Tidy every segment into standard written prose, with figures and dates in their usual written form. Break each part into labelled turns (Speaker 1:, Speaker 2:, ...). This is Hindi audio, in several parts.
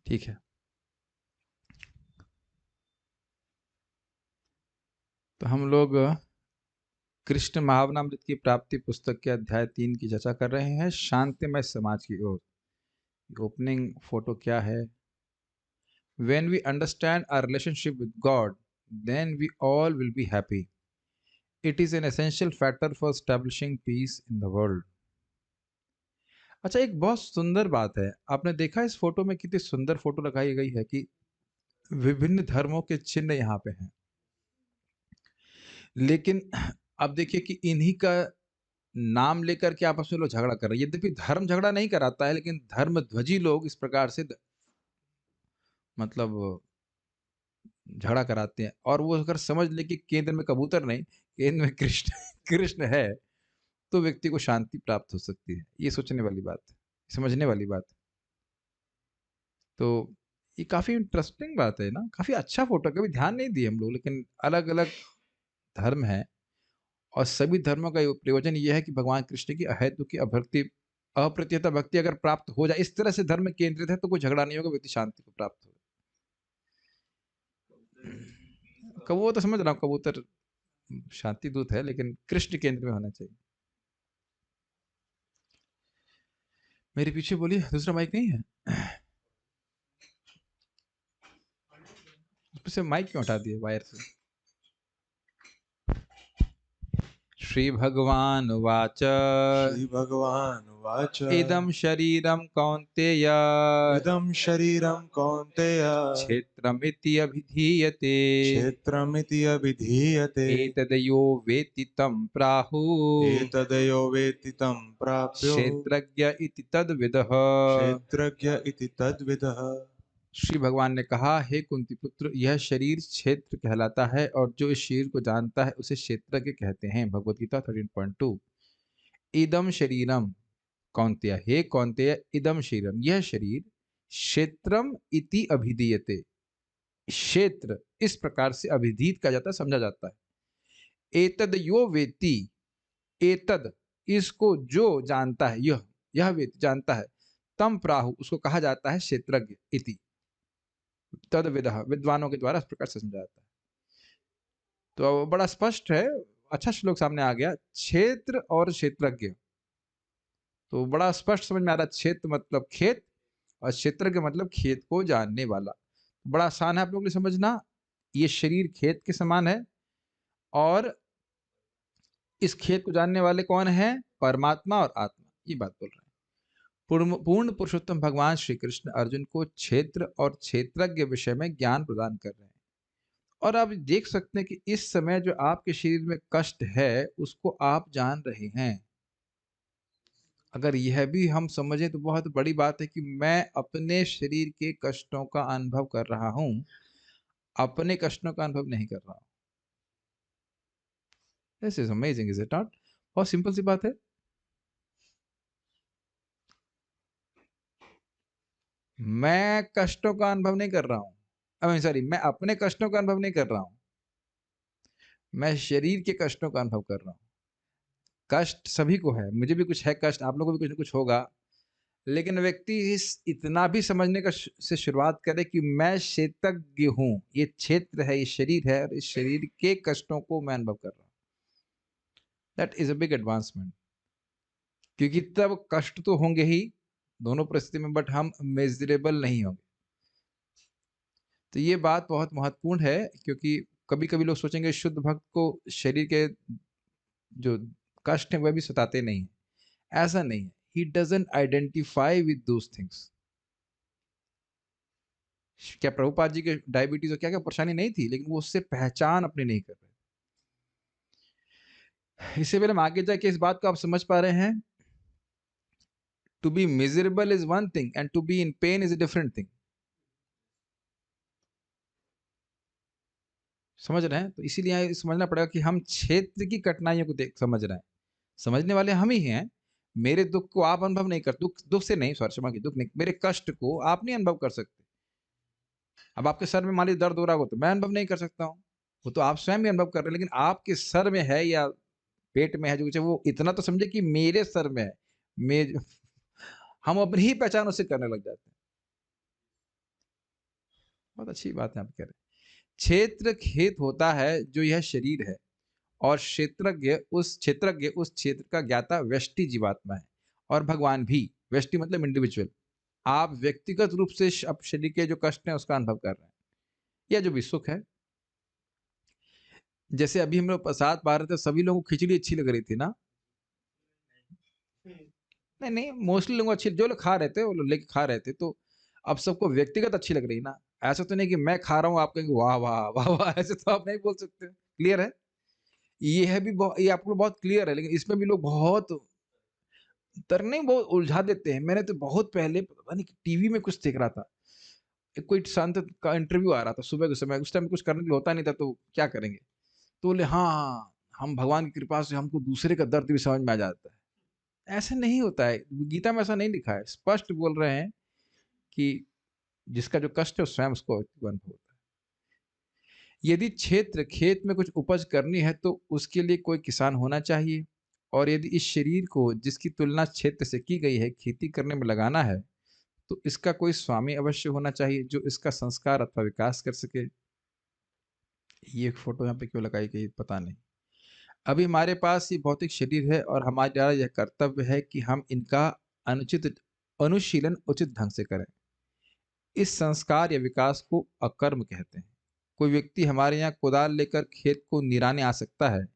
Speaker 1: ठीक है, तो हम लोग कृष्ण महावनामृत की प्राप्ति पुस्तक के अध्याय 3 की चर्चा कर रहे हैं, शांतिमय समाज की ओर। ओपनिंग फोटो क्या है? When we understand our relationship with God, then we all will be happy. It is an essential factor for establishing peace in the world. अच्छा, एक बहुत सुंदर बात है, आपने देखा इस फोटो में कितनी सुंदर फोटो लगाई गई है कि विभिन्न धर्मों के चिन्ह यहाँ पे हैं, लेकिन अब देखिए कि इन्हीं का नाम लेकर के आपस में लोग झगड़ा कर रहे हैं। यद्यपि धर्म झगड़ा नहीं कराता है, लेकिन धर्म ध्वजी लोग इस प्रकार से मतलब झगड़ा कराते हैं। और वो अगर समझ ले कि केंद्र में कबूतर नहीं, केंद्र में कृष्ण कृष्ण है, तो व्यक्ति को शांति प्राप्त हो सकती है। ये सोचने वाली बात है, समझने वाली बात है। तो ये काफ़ी इंटरेस्टिंग बात है ना, काफ़ी अच्छा फोटो, कभी ध्यान नहीं दिए हम लोग, लेकिन अलग अलग धर्म हैं और सभी धर्मों का प्रयोजन ये है कि भगवान कृष्ण की अहेतु की अभक्ति अप्रतिहता भक्ति अगर प्राप्त हो जाए, इस तरह से धर्म केंद्रित है, तो कोई झगड़ा नहीं होगा, व्यक्ति शांति को प्राप्त होगा। कबूतर तो समझ रहा हूँ, कबूतर शांति दूत है, लेकिन कृष्ण केंद्र में होना चाहिए। मेरे पीछे बोलिए, दूसरा माइक नहीं है? उससे माइक क्यों हटा दिए वायर से? श्री भगवान वाच
Speaker 2: श्रीभगवानुवाच
Speaker 1: इदं शरीरं कौन्तेय
Speaker 2: इदं शरीरं कौन्तेय
Speaker 1: क्षेत्रमिति अभिधीयते
Speaker 2: क्षेत्रमिति अभिधीयते
Speaker 1: एतद्यो वेत्ति तं प्राहुः
Speaker 2: एतदयो वेत्ति तं प्राप्यो
Speaker 1: क्षेत्रज्ञ इति तद्विदः।
Speaker 2: क्षेत्रज्ञ इति तद्विदः।
Speaker 1: श्री भगवान ने कहा, हे कुंती पुत्र, यह शरीर क्षेत्र कहलाता है और जो इस शरीर को जानता है उसे क्षेत्रज्ञ कहते हैं। भगवद गीता 13.2। इदम शरीरम कौन्तेय, हे कौन्तेय, इदम शरीरम, यह शरीर क्षेत्रम इति अभिधीयते, क्षेत्र इस प्रकार से अभिधीत किया जाता है, समझा जाता है। एतद यो वेत्ति, एतद इसको जो जानता है, यह वेत्ति जानता है, तम प्राहु उसको कहा जाता है क्षेत्रज्ञ इति तद विदः, विद्वानों के द्वारा इस प्रकार से समझा जाता है। तो बड़ा स्पष्ट है, अच्छा श्लोक सामने आ गया। क्षेत्र और क्षेत्रज्ञ, तो बड़ा स्पष्ट समझ में आ रहा है। क्षेत्र मतलब खेत और क्षेत्रज्ञ मतलब खेत को जानने वाला। बड़ा आसान है आप लोगों के लिए समझना। ये शरीर खेत के समान है और इस खेत को जानने वाले कौन है? परमात्मा और आत्मा। ये बात बोल रहे हैं। पूर्ण पुरुषोत्तम भगवान श्री कृष्ण अर्जुन को क्षेत्र और क्षेत्रज्ञ विषय में ज्ञान प्रदान कर रहे हैं। और आप देख सकते हैं कि इस समय जो आपके शरीर में कष्ट है उसको आप जान रहे हैं। अगर यह भी हम समझें तो बहुत बड़ी बात है कि मैं अपने शरीर के कष्टों का अनुभव कर रहा हूं, अपने कष्टों का अनुभव नहीं कर रहा हूं। This is amazing, is it not? बहुत सिंपल सी बात है। मैं कष्टों का अनुभव नहीं कर रहा हूं, आई सॉरी, मैं अपने कष्टों का अनुभव नहीं कर रहा हूं, मैं शरीर के कष्टों का अनुभव कर रहा हूं। कष्ट सभी को है, मुझे भी कुछ है कष्ट, आप लोगों को भी कुछ ना कुछ होगा, लेकिन व्यक्ति इस इतना भी समझने का से शुरुआत करे कि मैं क्षेत्रज्ञ हूं, ये क्षेत्र है, ये शरीर है और इस शरीर के कष्टों को मैं अनुभव कर रहा हूं। That is a big advancement, क्योंकि तब कष्ट तो होंगे ही दोनों परिस्थिति में, बट हम मेजरेबल नहीं होंगे। तो ये बात बहुत महत्वपूर्ण है, क्योंकि कभी कभी लोग सोचेंगे शुद्ध भक्त को शरीर के जो कष्ट है वह भी सताते नहीं है। ऐसा नहीं है। He doesn't identify with those things. क्या प्रभुपाद जी के डायबिटीज और क्या क्या परेशानी नहीं थी, लेकिन वो उससे पहचान अपनी नहीं कर रहे। इससे पहले हम आगे जाके इस बात को आप समझ पा रहे हैं, to be miserable is one thing and to be in pain is a different thing. समझ रहे हैं? तो इसीलिए समझना पड़ेगा कि हम क्षेत्र की कठिनाइयों को देख समझ रहे हैं। समझने वाले हम ही हैं। मेरे दुख को आप अनुभव नहीं कर, दुख दुख से नहीं, सॉरी क्षमा की, दुख नहीं, मेरे कष्ट को आप नहीं अनुभव कर सकते। अब आपके सर में मान लीजिए दर्द हो रहा हो तो मैं अनुभव नहीं कर सकता हूँ, वो तो आप स्वयं भी अनुभव कर रहे हैं, लेकिन आपके सर में है या पेट में है जो कुछ है, वो इतना तो समझे कि मेरे सर में है। मैं हम अपनी ही पहचान उससे करने लग जाते हैं। बहुत अच्छी बात है आप कह रहे हैं। क्षेत्र खेत होता है जो यह शरीर है, और क्षेत्रज्ञ उस क्षेत्र का ज्ञाता व्यष्टि जीवात्मा है, और भगवान भी। व्यष्टि मतलब इंडिविजुअल। आप व्यक्तिगत रूप से अब शरीर के जो कष्ट हैं उसका अनुभव कर रहे हैं, या जो भी सुख है। जैसे अभी हम लोग प्रसाद पा रहे थे, सभी लोगों को खिचड़ी अच्छी लग रही थी ना? नहीं नहीं, मोस्टली लोगों को अच्छी, जो लोग खा रहे थे वो लोग लेके खा रहे थे, तो अब सबको व्यक्तिगत अच्छी लग रही ना। ऐसा तो नहीं कि मैं खा रहा हूँ आप कहेंगे वाह वाह वाह वाह, ऐसे तो आप नहीं बोल सकते। क्लियर है? ये है भी बहुत, ये आपको बहुत क्लियर है, लेकिन इसमें भी लोग बहुत तरने बहुत उलझा देते हैं। मैंने तो बहुत पहले पता नहीं टीवी में कुछ देख रहा था, एक कोई संत का इंटरव्यू आ रहा था सुबह के समय, उस टाइम कुछ करने के लिए होता नहीं था, तो क्या करेंगे, तो बोले हाँ हाँ, हम भगवान की कृपा से हमको दूसरे का दर्द भी समझ में आ जाता है। ऐसा नहीं होता है, गीता में ऐसा नहीं लिखा है। स्पष्ट बोल रहे हैं कि जिसका जो कष्ट है वो स्वयं उसको अनुभव होता है। यदि क्षेत्र खेत में कुछ उपज करनी है तो उसके लिए कोई किसान होना चाहिए, और यदि इस शरीर को जिसकी तुलना क्षेत्र से की गई है खेती करने में लगाना है, तो इसका कोई स्वामी अवश्य होना चाहिए जो इसका संस्कार अथवा विकास कर सके। ये एक फोटो यहाँ पे क्यों लगाई गई पता नहीं। अभी हमारे पास ये भौतिक शरीर है, और हमारा यह कर्तव्य है कि हम इनका अनुचित अनुशीलन उचित ढंग से करें। इस संस्कार या विकास को अकर्म कहते हैं। कोई व्यक्ति हमारे यहाँ कुदाल लेकर खेत को निराने आ सकता है,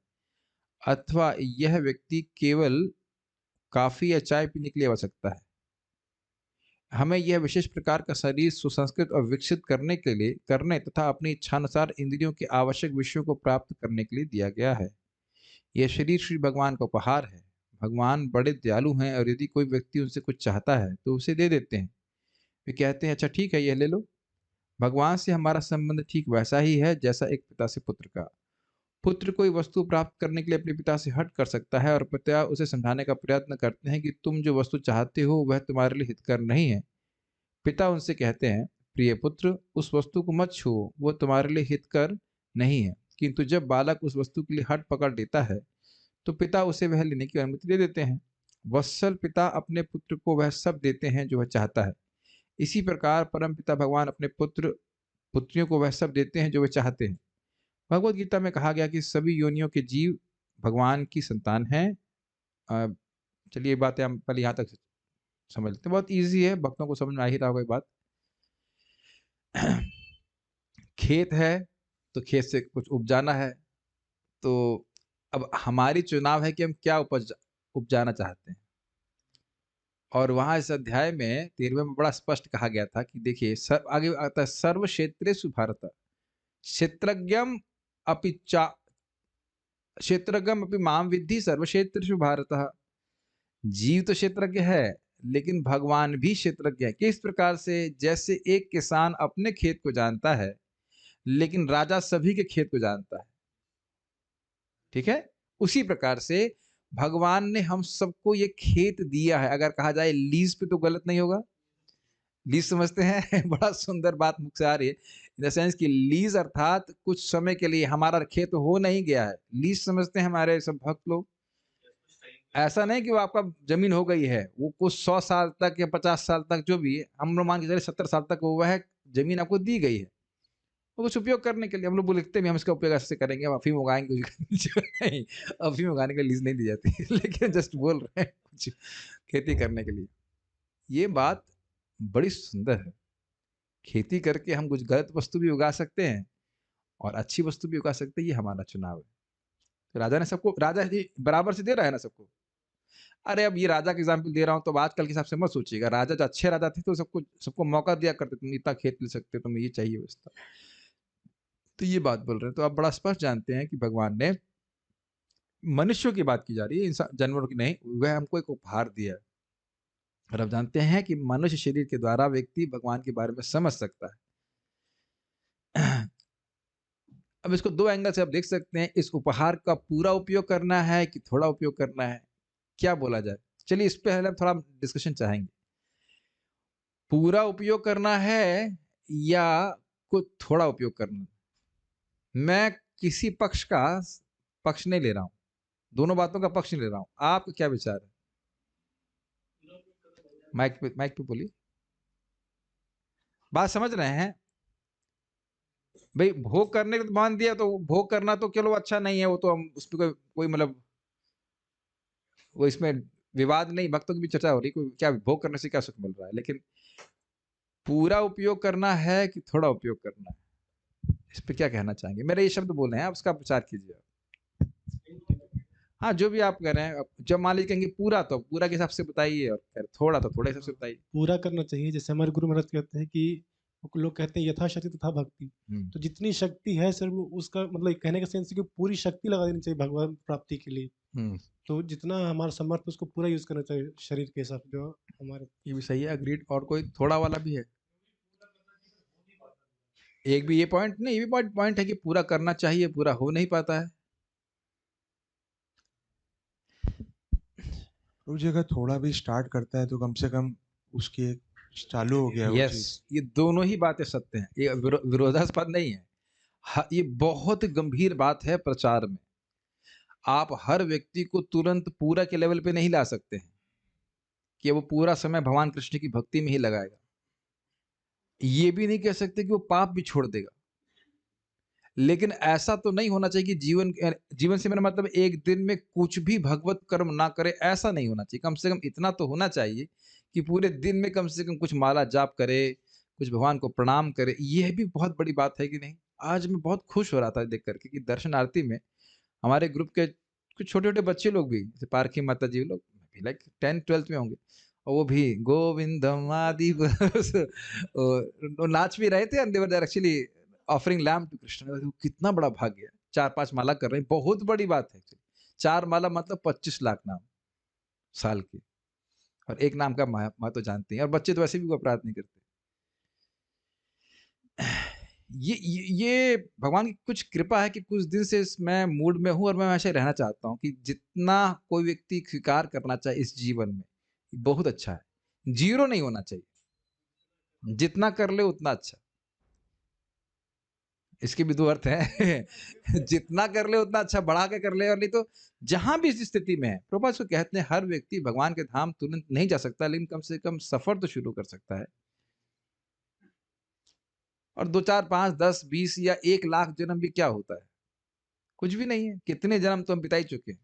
Speaker 1: अथवा यह व्यक्ति केवल काफी या चाय पीने के लिए आ सकता है। हमें यह विशेष प्रकार का शरीर सुसंस्कृत और विकसित करने तथा अपनी इच्छानुसार इंद्रियों के आवश्यक विषयों को प्राप्त करने के लिए दिया गया है। यह शरीर श्री भगवान का उपहार है। भगवान बड़े दयालु हैं, और यदि कोई व्यक्ति उनसे कुछ चाहता है तो उसे दे देते हैं। वे कहते हैं अच्छा ठीक है, यह ले लो। भगवान से हमारा संबंध ठीक वैसा ही है जैसा एक पिता से पुत्र का। पुत्र कोई वस्तु प्राप्त करने के लिए अपने पिता से हट कर सकता है, और पिता उसे समझाने का प्रयत्न करते हैं कि तुम जो वस्तु चाहते हो वह तुम्हारे लिए हितकर नहीं है। पिता उनसे कहते हैं, प्रिय पुत्र, उस वस्तु को मत छुओ, वो तुम्हारे लिए हितकर नहीं है। किंतु जब बालक उस वस्तु के लिए हट पकड़ लेता है तो पिता उसे वह लेने की अनुमति दे देते हैं। वत्सल पिता अपने पुत्र को वह सब देते हैं जो वह चाहता है। इसी प्रकार परम पिता भगवान अपने पुत्र पुत्रियों को वह सब देते हैं जो वे चाहते हैं। भगवत गीता में कहा गया कि सभी योनियों के जीव भगवान की संतान हैं। अ, चलिए ये बातें हम पहले यहाँ तक समझ लेते हैं, बहुत इजी है, भक्तों को समझ में आ ही रहा होगा ये बात। खेत है तो खेत से कुछ उपजाना है, तो अब हमारी चुनाव है कि हम क्या उपजाना चाहते हैं। और वहां इस अध्याय में 13वें में बड़ा स्पष्ट कहा गया था कि देखिए, आगे आता है, सर्व क्षेत्रेषु भारत क्षेत्रज्ञम अपि चा क्षेत्रज्ञम अपि माम विद्धि सर्व क्षेत्रेषु भारत। जीव तो क्षेत्रज्ञ है, लेकिन भगवान भी क्षेत्रज्ञ है। किस प्रकार से? जैसे एक किसान अपने खेत को जानता है, लेकिन राजा सभी के खेत को जानता है। ठीक है? उसी प्रकार से भगवान ने हम सबको ये खेत दिया है। अगर कहा जाए लीज पे तो गलत नहीं होगा। लीज समझते हैं? बड़ा सुंदर बात मुख से आ रही है, इन द सेंस कि लीज अर्थात कुछ समय के लिए हमारा खेत हो नहीं गया है। लीज समझते हैं हमारे सब भक्त लोग। ऐसा नहीं कि वो आपका जमीन हो गई है, वो कुछ 100 साल तक या 50 साल तक जो भी है, हम लोग मान के चले 70 साल तक वो वह जमीन आपको दी गई है, वो कुछ उपयोग करने के लिए। हम लोग बोलते हैं हम इसका उपयोग ऐसे करेंगे, हम अफीम उगाएंगे नहीं, अफीम उगाने के लिए लीज नहीं दी जाती लेकिन जस्ट बोल रहे हैं कुछ खेती करने के लिए। ये बात बड़ी सुंदर है। खेती करके हम कुछ गलत वस्तु भी उगा सकते हैं और अच्छी वस्तु भी उगा सकते हैं, ये हमारा चुनाव है। तो राजा ने सबको, राजा जी बराबर से दे रहा है ना सबको। अरे अब ये राजा का एग्जाम्पल दे रहा हूँ, तो आजकल के हिसाब से मत सोचिएगा। राजा जो अच्छे राजा थे तो सबको सबको मौका दिया करते, तुम इतना खेत ले सकते हो, तुम्हें ये चाहिए व्यवस्था। तो ये बात बोल रहे हैं, तो आप बड़ा स्पष्ट जानते हैं कि भगवान ने, मनुष्यों की बात की जा रही है, इंसान जानवरों की नहीं, वह हमको एक उपहार दिया है। और आप जानते हैं कि मनुष्य शरीर के द्वारा व्यक्ति भगवान के बारे में समझ सकता है। अब इसको दो एंगल से आप देख सकते हैं, इस उपहार का पूरा उपयोग करना है कि थोड़ा उपयोग करना है, क्या बोला जाए। चलिए इस पे हम थोड़ा डिस्कशन चाहेंगे। पूरा उपयोग करना है या कुछ थोड़ा उपयोग करना। मैं किसी पक्ष का पक्ष नहीं ले रहा हूं, दोनों बातों का पक्ष नहीं ले रहा हूं। आपका क्या विचार है? माइक पे बोलिए, बात समझ रहे हैं? भाई भोग करने को तो मान दिया, तो भोग करना तो चलो अच्छा नहीं है, वो तो हम उसपे कोई कोई मतलब वो इसमें विवाद नहीं, भक्तों की भी चर्चा हो रही, कोई क्या भोग करने से क्या सुख मिल रहा है, लेकिन पूरा उपयोग करना है कि थोड़ा उपयोग करना है, इस पे क्या कहना चाहेंगे? मेरे ये शब्द बोले हैं, आप उसका प्रचार कीजिए आप। हाँ, जो भी आप कह रहे हैं, अब जब मान लीजिए कहेंगे पूरा, तो पूरा के हिसाब से बताइए, और कह रहे थोड़ा तो थोड़े हिसाब से बताइए।
Speaker 3: पूरा करना चाहिए। जैसे हमारे गुरु महाराज कहते हैं कि लोग कहते हैं यथाशक्ति तथा भक्ति।
Speaker 1: हम्म,
Speaker 3: तो जितनी शक्ति है सर में उसका मतलब कहने का सेंस है कि पूरी शक्ति लगा देनी चाहिए भगवान प्राप्ति के लिए।
Speaker 1: हम्म,
Speaker 3: तो जितना हमारा समर्थ है उसको पूरा यूज करना चाहिए शरीर के हिसाब से जो हमारे।
Speaker 1: ये भी सही है, अग्रीड। और कोई थोड़ा वाला भी है? एक भी ये पॉइंट नहीं, ये भी पॉइंट है कि पूरा करना चाहिए, पूरा हो नहीं पाता है।
Speaker 2: प्रभु जी अगर थोड़ा भी स्टार्ट करता है तो कम से कम उसकी एक चालू हो गया है वो
Speaker 1: यस,
Speaker 2: चीज।
Speaker 1: ये दोनों ही बातें सत्य हैं, ये विरोधास्पद नहीं है। ये बहुत गंभीर बात है प्रचार में। आप हर व्यक्ति को तुरंत पूरा के लेवल पे नहीं ला सकते हैं कि वो पूरा समय भगवान कृष्ण की भक्ति में ही लगाएगा। ये भी नहीं कह सकते कि वो पाप भी छोड़ देगा। लेकिन ऐसा तो नहीं होना चाहिए कि जीवन से मेरा मतलब एक दिन में कुछ भी भगवत कर्म ना करे, ऐसा नहीं होना चाहिए। कम से कम इतना तो होना चाहिए कि पूरे दिन में कम से कम कुछ माला जाप करे, कुछ भगवान को प्रणाम करे। यह भी बहुत बड़ी बात है कि नहीं? आज मैं बहुत खुश हो रहा था देख करके कि दर्शन आरती में हमारे ग्रुप के कुछ छोटे-छोटे बच्चे लोग भी, जैसे पारखी माता जी लोग, लाइक 10th-12th में होंगे, और वो भी गोविंदम आदि बस वो नाच भी रहे थे, and they were actually offering lamb to Krishna. कितना बड़ा भाग्य है, 4-5 माला कर रहे हैं, बहुत बड़ी बात है एक्चुअली। 4 माला मतलब 25 लाख नाम साल के, और एक नाम का माँ तो जानते हैं, और बच्चे तो वैसे भी कोई अपराध नहीं करते। ये भगवान की कुछ कृपा है कि कुछ दिन से मैं मूड में हूँ, और मैं ऐसे रहना चाहता हूँ कि जितना कोई व्यक्ति स्वीकार करना चाहे इस जीवन में, बहुत अच्छा है। जीरो नहीं होना चाहिए, जितना कर ले उतना अच्छा। इसके भी दो अर्थ हैं जितना कर ले उतना अच्छा, बढ़ा के कर ले, और नहीं तो जहां भी इस स्थिति में है, प्रभुपाद को कहते हैं हर व्यक्ति भगवान के धाम तुरंत नहीं जा सकता, लेकिन कम से कम सफर तो शुरू कर सकता है। और 2 4 5 10 20 या 1 लाख जन्म भी क्या होता है? कुछ भी नहीं है। कितने जन्म तो हम बिता ही चुके हैं।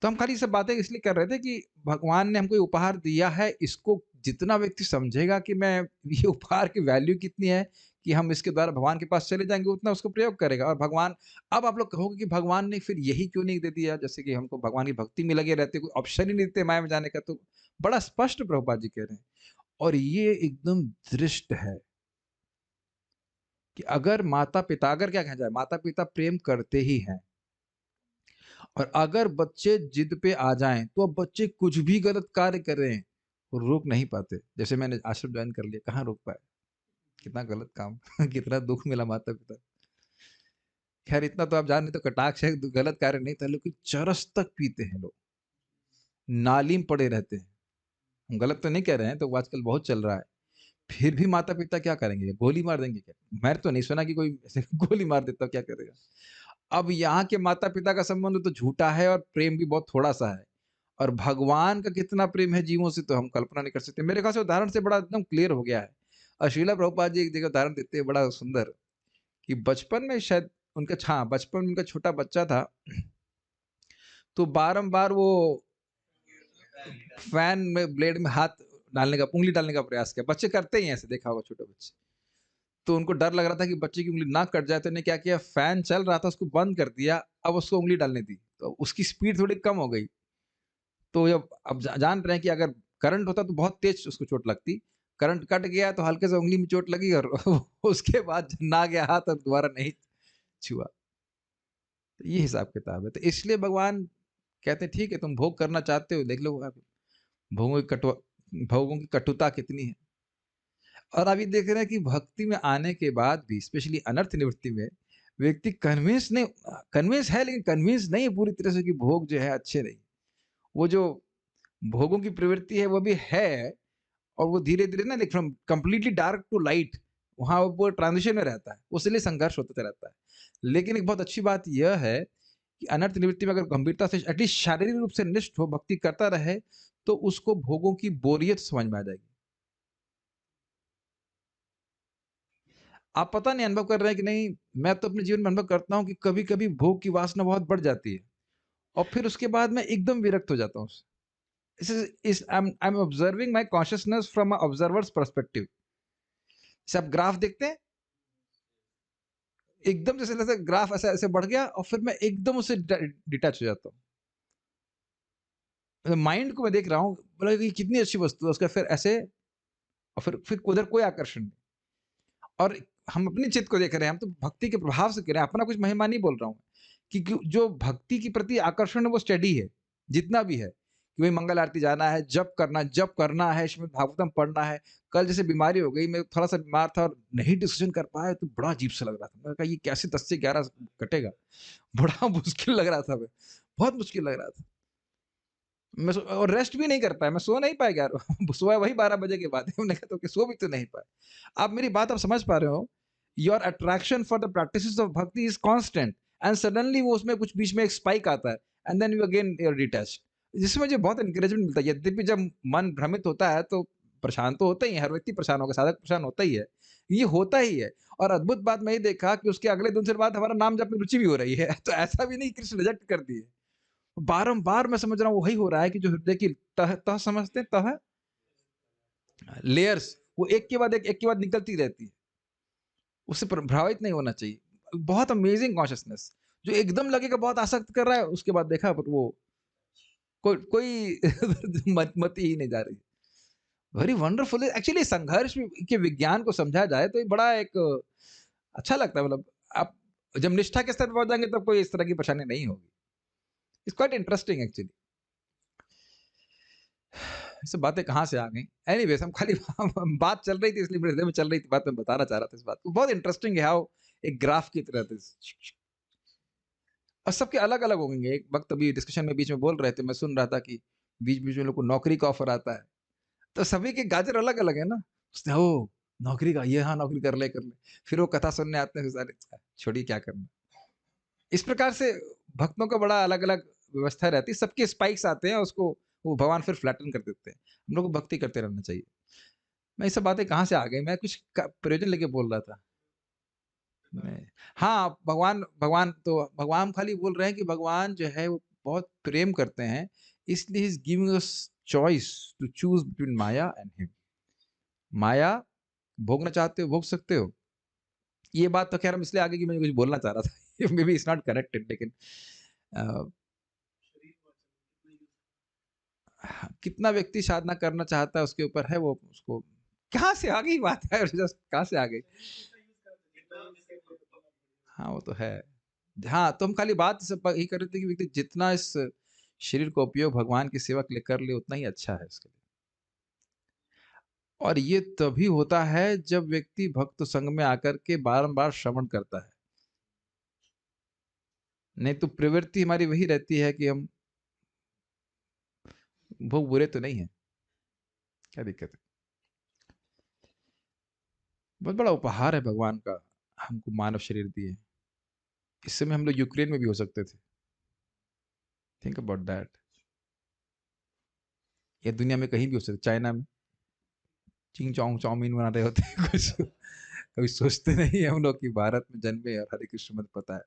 Speaker 1: तो हम खाली ये सब बातें इसलिए कर रहे थे कि भगवान ने हमको ये उपहार दिया है, इसको जितना व्यक्ति समझेगा कि मैं ये उपहार की वैल्यू कितनी है, कि हम इसके द्वारा भगवान के पास चले जाएँगे, उतना उसको प्रयोग करेगा। और भगवान, अब आप लोग कहोगे कि भगवान ने फिर यही क्यों नहीं दे दिया? जैसे कि हमको भगवान की भक्ति में लगे रहते, कोई ऑप्शन ही नहीं देते माया में जाने का, तो बड़ा स्पष्ट प्रभुपाद जी कह रहे हैं। और ये एकदम दृष्ट है कि अगर माता-पिता, अगर क्या कहा जाए, माता-पिता प्रेम करते ही हैं, और अगर बच्चे जिद पे आ जाएँ, तो अब बच्चे कुछ भी गलत कार्य करें, वो रोक नहीं पाते। जैसे मैंने आश्रम जॉइन कर लिया, कहाँ रोक पाए? कितना गलत काम कितना दुःख मिला माता-पिता। खैर इतना तो आप जान रहे, तो कटाक्ष है, गलत कार्य नहीं था, लेकिन चरस तक पीते हैं लोग, नाली में पड़े रहते हैं। हम गलत तो नहीं कह रहे हैं, तो वो आजकल बहुत चल रहा है। फिर भी माता-पिता क्या करेंगे? गोली मार देंगे क्या? मैंने तो नहीं सुना कि कोई ऐसे गोली मार देता, क्या करेगा? अब यहाँ के माता-पिता का संबंध तो झूठा है, और प्रेम भी बहुत थोड़ा-सा है। और भगवान का कितना प्रेम है जीवों से, तो हम कल्पना नहीं कर सकते। मेरे ख्याल से उदाहरण से बड़ा एकदम क्लियर हो गया है। और श्रीला प्रभुपाद जी एक जगह उदाहरण देते हैं बड़ा सुंदर, कि बचपन में शायद उनका, हाँ, बचपन में उनका छोटा बच्चा था, तो बारंबार वो फैन में ब्लेड में हाथ डालने का, उंगली डालने का प्रयास किया। बच्चे करते ही हैं ऐसे, देखा होगा छोटे बच्चे। तो उनको डर लग रहा था कि बच्चे की उंगली ना कट जाए, तो उन्होंने क्या किया, फैन चल रहा था उसको बंद कर दिया, अब उसको उंगली डालने दी, तो उसकी स्पीड थोड़ी कम हो गई। तो जब अब जान रहे हैं कि अगर करंट होता तो बहुत तेज उसको चोट लगती, करंट कट गया तो हल्के से उंगली में चोट लगी, और उसके बाद ना गया हाथ, और दोबारा नहीं छुआ। तो ये हिसाब किताब है। तो इसलिए भगवान कहते हैं ठीक है, तुम भोग करना चाहते हो, देख लो आप भोगों की कटु भोगों की कटुता कितनी है। और अभी देख रहे हैं कि भक्ति में आने के बाद भी, स्पेशली अनर्थ निवृत्ति में, व्यक्ति कन्विंस नहीं, कन्विंस है लेकिन कन्विंस नहीं है पूरी तरह से कि भोग जो है अच्छे नहीं। वो जो भोगों की प्रवृत्ति है वो भी है, और वो धीरे-धीरे ना, like from completely dark to light, वहाँ वो ट्रांजिशन में रहता है, उसके संघर्ष होता रहता है। लेकिन एक बहुत अच्छी बात यह है कि अनर्थ निवृत्ति में अगर गंभीरता से एटलीस्ट शारीरिक रूप से निष्ठ हो, भक्ति करता रहे, तो उसको भोगों की बोरियत समझ में आ जाएगी। आप पता नहीं अनुभव कर रहे हैं कि नहीं, मैं तो अपने जीवन में अनुभव करता हूँ कि कभी-कभी भोग की वासना बहुत बढ़ जाती है और फिर उसके बाद मैं एकदम विरक्त हो जाता हूँ उससे। I am observing my consciousness from a observers perspective. जैसे आप ग्राफ देखते हैं, एकदम जैसे लगता है ग्राफ ऐसे ऐसे बढ़ गया और फिर मैं एकदम उससे डिटैच हो जाता हूँ। माइंड को मैं देख रहा हूँ, बोला कि कितनी अच्छी वस्तु है, उसका फिर ऐसे और फिर उधर कोई आकर्षण नहीं। और हम अपनी चित्त को देख रहे हैं, हम तो भक्ति के प्रभाव से कह रहे हैं, अपना कुछ महिमा नहीं बोल रहा हूँ। कि जो भक्ति के प्रति आकर्षण है वो स्टेडी है, जितना भी है। कि भाई मंगल आरती जाना है, जप करना है, श्रीमद् भागवतम पढ़ना है। कल जैसे बीमारी हो गई, मैं थोड़ा-सा बीमार था और नहीं डिस्कशन कर पाया तो बड़ा अजीब-सा लग रहा था। मैंने कहा ये कैसे 10 से 11 कटेगा? बड़ा मुश्किल लग रहा था, बहुत मुश्किल लग रहा था। मैं सो और रेस्ट भी नहीं कर पाया, मैं सो नहीं पाया यार। सोया वही 12 बजे के बाद है। मैंने कहा तो कि सो भी तो नहीं पाए। आप मेरी बात आप समझ पा रहे हो? Your attraction for the practices of bhakti is constant and suddenly वो उसमें कुछ बीच में एक स्पाइक आता है and then you are detached. जिससे मुझे बहुत एनकरेजमेंट मिलता है। यद्यपि जब मन भ्रमित होता है तो परेशान तो होता ही है, हर व्यक्ति परेशान होगा, साधक परेशान होता ही है। ये होता ही है और अद्भुत बात मैं ये देखा कि उसके अगले दिन से बाद हमारा नाम जप में रुचि भी हो रही है। तो ऐसा भी नहीं कि कृष्ण रिजेक्ट कर दिए। बारंबार मैं समझ रहा हूँ वही हो रहा है कि जो हृदय की तह तह समझते हैं, तह लेयर्स वो एक के बाद निकलती रहती है। उससे प्रभावित नहीं होना चाहिए। बहुत अमेजिंग कॉन्शसनेस जो एकदम लगेगा बहुत आसक्त कर रहा है, उसके बाद देखा पर वो कोई मति ही नहीं जा रही। वेरी वंडरफुल एक्चुअली संघर्ष के विज्ञान को समझा जाए तो ये बड़ा एक अच्छा लगता है। मतलब आप जब निष्ठा के स्तर पर पहुंच जाएंगे तब कोई इस तरह की परेशानी नहीं होगी। It's quite interesting actually. ये सब बातें कहाँ से आ गई? एनीवेज़ हम खाली बात चल रही थी इसलिए मेरे हृदय में चल रही थी बात, मैं बताना चाह रहा था इस बात को। बहुत इंटरेस्टिंग है हाउ एक ग्राफ की तरह दिस और सबके अलग-अलग होंगे। एक वक़्त अभी डिस्कशन में बीच में बोल रहे थे, मैं सुन रहा था कि बीच-बीच में लोग को नौकरी का ऑफ़र आता है। तो सभी के गाजर अलग-अलग है ना। उसने ओह! नौकरी का ये हाँ, नौकरी कर ले, कर ले। फिर वो कथा सुनने आते हैं, सारे छोड़िए क्या करना। इस प्रकार से भक्तों का बड़ा अलग-अलग व्यवस्था रहती है। सबके स्पाइक्स आते हैं, उसको वो भगवान फिर फ्लैटन कर देते हैं। हम लोग को भक्ति करते रहना चाहिए। मैं ये सब बातें कहाँ से आ गई? मैं कुछ क प्रयोजन लेके बोल रहा था। मैं हाँ, भगवान खाली बोल रहे हैं कि भगवान जो है वो बहुत प्रेम करते हैं, इसलिए ही is giving us choice to choose between Maya and him. माया भोगना चाहते हो, भोग सकते हो। ये बात तो ख़ैर हम इसलिए आगे की मैं कुछ बोलना चाह रहा था। May be it's not connected लेकिन अ, हाँ, कितना व्यक्ति साधना करना चाहता है उसके ऊपर है वो उसको कहाँ से आ गई बात है जस्ट कहाँ से आ गई? हाँ, वो तो है। हाँ, तो हम खाली बात सब यही कर रहे थे कि व्यक्ति जितना इस शरीर का उपयोग भगवान की सेवा के लिए कर ले उतना ही अच्छा है उसके लिए। और ये तभी होता है जब व्यक्ति भक्त संग में आकर के बारंबार श्रवण करता है। नहीं तो प्रवृत्ति हमारी वही रहती है कि हम भोग बुरे तो नहीं है, क्या दिक्कत है? बहुत बड़ा उपहार है भगवान का हमको मानव शरीर दिए। इस समय हम लोग यूक्रेन में भी हो सकते थे। Think about that. ये दुनिया में कहीं भी हो सकते, चाइना में चिंग चौंग चाउमीन बना रहे होते हैं कुछ। कभी सोचते नहीं है हम लोग कि भारत में जन्मे और हरे कृष्ण मत पता है।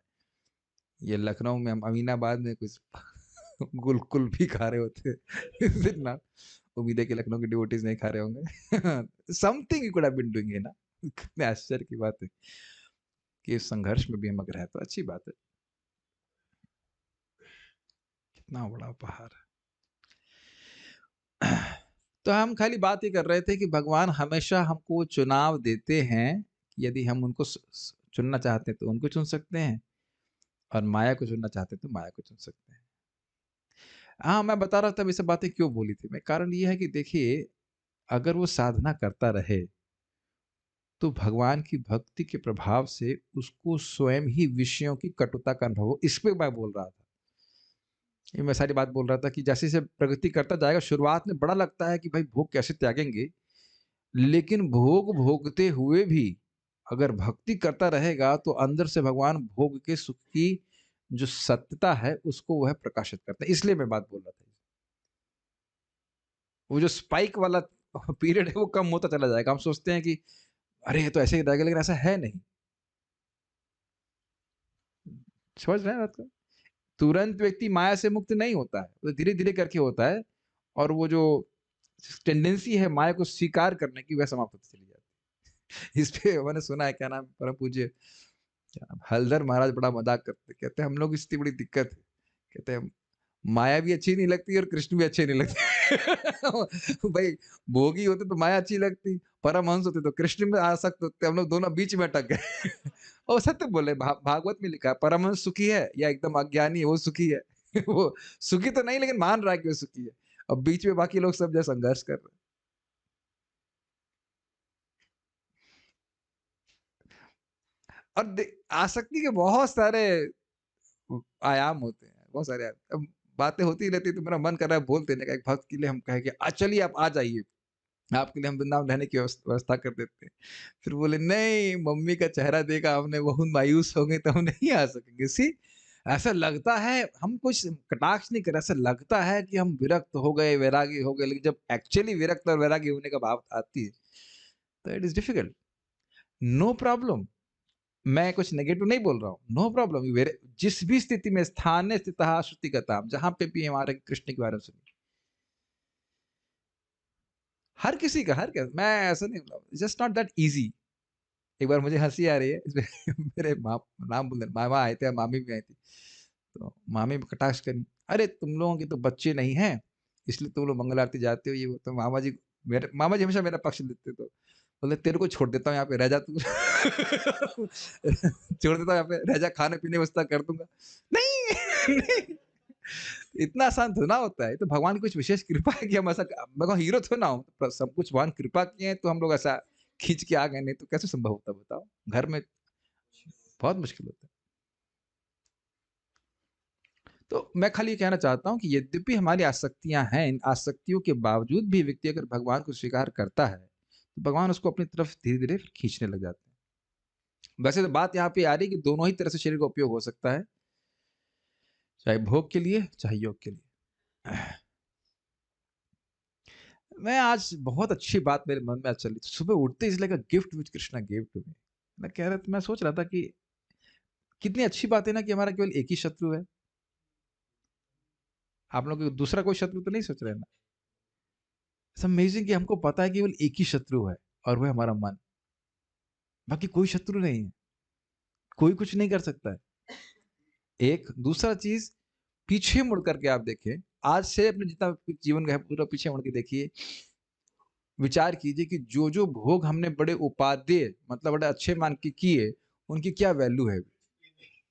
Speaker 1: ये लखनऊ में हम अमीनाबाद में कुछ गुल कुल्फी खा रहे होते ना। उम्मीद है कि लखनऊ के डिवोटीज नहीं खा रहे होंगे। Something you could have been doing है ना। कितने आश्चर्य की बात है कि इस संघर्ष में भी हम अगर है तो अच्छी बात है। कितना बड़ा उपहार है। तो हम खाली बात ही कर रहे थे कि भगवान हमेशा हमको चुनाव देते हैं। यदि हम उनको चुनना चाहते हैं तो उनको चुन सकते हैं और माया को चुनना चाहते हैं तो माया को चुन सकते हैं। हाँ, मैं बता रहा था ये सब बातें क्यों बोली थी मैं। कारण ये है कि देखिए अगर वो साधना करता रहे तो भगवान की भक्ति के प्रभाव से उसको स्वयं ही विषयों की कटुता का अनुभव हो। इस पे मैं बोल रहा था। ये मैं सारी बात बोल रहा था कि जैसे-जैसे प्रगति करता जाएगा शुरुआत में बड़ा लगता है कि भाई भोग कैसे त्यागेंगे? लेकिन भोग भोगते हुए भी अगर भक्ति करता रहेगा तो अंदर से भगवान भोग के सुख की जो सत्यता है उसको वह प्रकाशित करता है। इसलिए मैं बात बोल रहा था। वो जो स्पाइक वाला पीरियड है वो कम होता चला जाएगा। हम सोचते हैं कि अरे ये तो ऐसे ही रहेगा, लेकिन ऐसा है नहीं। समझ रहे हैं बात को? तुरंत व्यक्ति माया से मुक्त नहीं होता है, तो धीरे धीरे करके होता है, और वो जो टेंडेंसी है माया को स्वीकार करने की, वह समाप्त होती चली जाती है। इस पे मैंने सुना है, क्या नाम, परम पूज्य क्या नाम, हलधर महाराज बड़ा मजाक करते, कहते हैं हम लोग इसकी बड़ी दिक्कत है, कहते हैं माया भी अच्छी नहीं लगती और कृष्ण भी अच्छे नहीं लगते। भाई भोगी होते तो माया अच्छी लगती, परमहंस होते तो कृष्ण में आसक्त होते, हम लोग दोनों बीच में अटक गए। और सत्य बोले, भागवत में लिखा है परमहंस सुखी है या एकदम अज्ञानी है वो सुखी है। वो सुखी तो नहीं, लेकिन मान रहा है कि वो सुखी है, और बीच में बाकी लोग सब जो संघर्ष कर रहे हैं। और आसक्ति के बहुत सारे आयाम होते हैं, बहुत सारे आयाम। अब बातें होती रहती है, तो मेरा मन कर रहा है बोल देने का, एक भक्त के लिए हम कहें कि चलिए आप आ जाइए, आपके लिए हम वृंदावन रहने की व्यवस्था कर देते हैं। फिर बोले नहीं, मम्मी का चेहरा देखा हमने, बहुत मायूस हो गए, तो हम नहीं आ सकेंगे। सी, ऐसा लगता है, हम कुछ कटाक्ष नहीं कर रहे, ऐसा लगता है कि हम विरक्त हो गए, वैरागी हो गए, लेकिन जब एक्चुअली विरक्त और वैरागी होने का भाव आती है, तो it is difficult. No problem, मैं कुछ नेगेटिव नहीं बोल रहा हूँ, नो प्रॉब्लम। जिस भी स्थिति में, स्थान स्थित श्रुतिगता, जहां पे भी हमारे कृष्ण के बारे में सुनिए, हर किसी का, हर क्या, मैं ऐसा नहीं बोल रहा हूँ, जस्ट नॉट दैट इजी। एक बार मुझे हंसी आ रही है इसमें। मेरे नाम बोल, मामा आए थे, मामी भी आई थी, तो मामी कटाक्ष करी, अरे तुम लोगों के तो बच्चे नहीं हैं, इसलिए तुम लोग मंगल आरती जाते हो, ये वो। तो मामा जी हमेशा मेरा पक्ष लेते, तो बोले तेरे को छोड़ देता हूँ यहाँ पे, रह जा तू। छोड़ देता हूँ यहाँ पे, रह जा, खाने पीने की व्यवस्था कर दूंगा। नहीं, नहीं, इतना आसान तो ना होता है, तो भगवान की कुछ विशेष कृपा है कि हम ऐसा, मैं हीरो तो ना हूँ, तो सब कुछ भगवान कृपा किए हैं, तो हम लोग ऐसा खींच के आ गए, नहीं तो कैसे संभव होता, बताओ, घर में बहुत मुश्किल होता है। तो मैं खाली ये कहना चाहता हूँ कि यद्यपि हमारी आसक्तियां हैं, इन आसक्तियों के बावजूद भी व्यक्ति अगर भगवान को स्वीकार करता है, तो भगवान उसको अपनी तरफ धीरे धीरे खींचने लग जाते हैं। वैसे तो बात यहाँ पे आ रही है कि दोनों ही तरह से शरीर का उपयोग हो सकता है, चाहे भोग के लिए, चाहे योग के लिए। मैं आज बहुत अच्छी बात मेरे मन में आज चली, सुबह उठते is like a gift which Krishna give to me. मैं सोच रहा था कि कितनी अच्छी बात है ना, कि हमारा केवल एक ही शत्रु है। आप लोग दूसरा कोई शत्रु तो नहीं सोच रहे ना? इट्स अमेजिंग कि हमको पता है कि केवल एक ही शत्रु है, और वो है हमारा मन। बाकी कोई शत्रु नहीं है, कोई कुछ नहीं कर सकता है। एक दूसरा चीज, पीछे मुड़ करके आप देखें, आज से अपने जितना जीवन का है पूरा पीछे मुड़ के देखिए, विचार कीजिए कि जो जो भोग हमने बड़े उपादेय, मतलब बड़े अच्छे मान के किए, उनकी क्या वैल्यू है।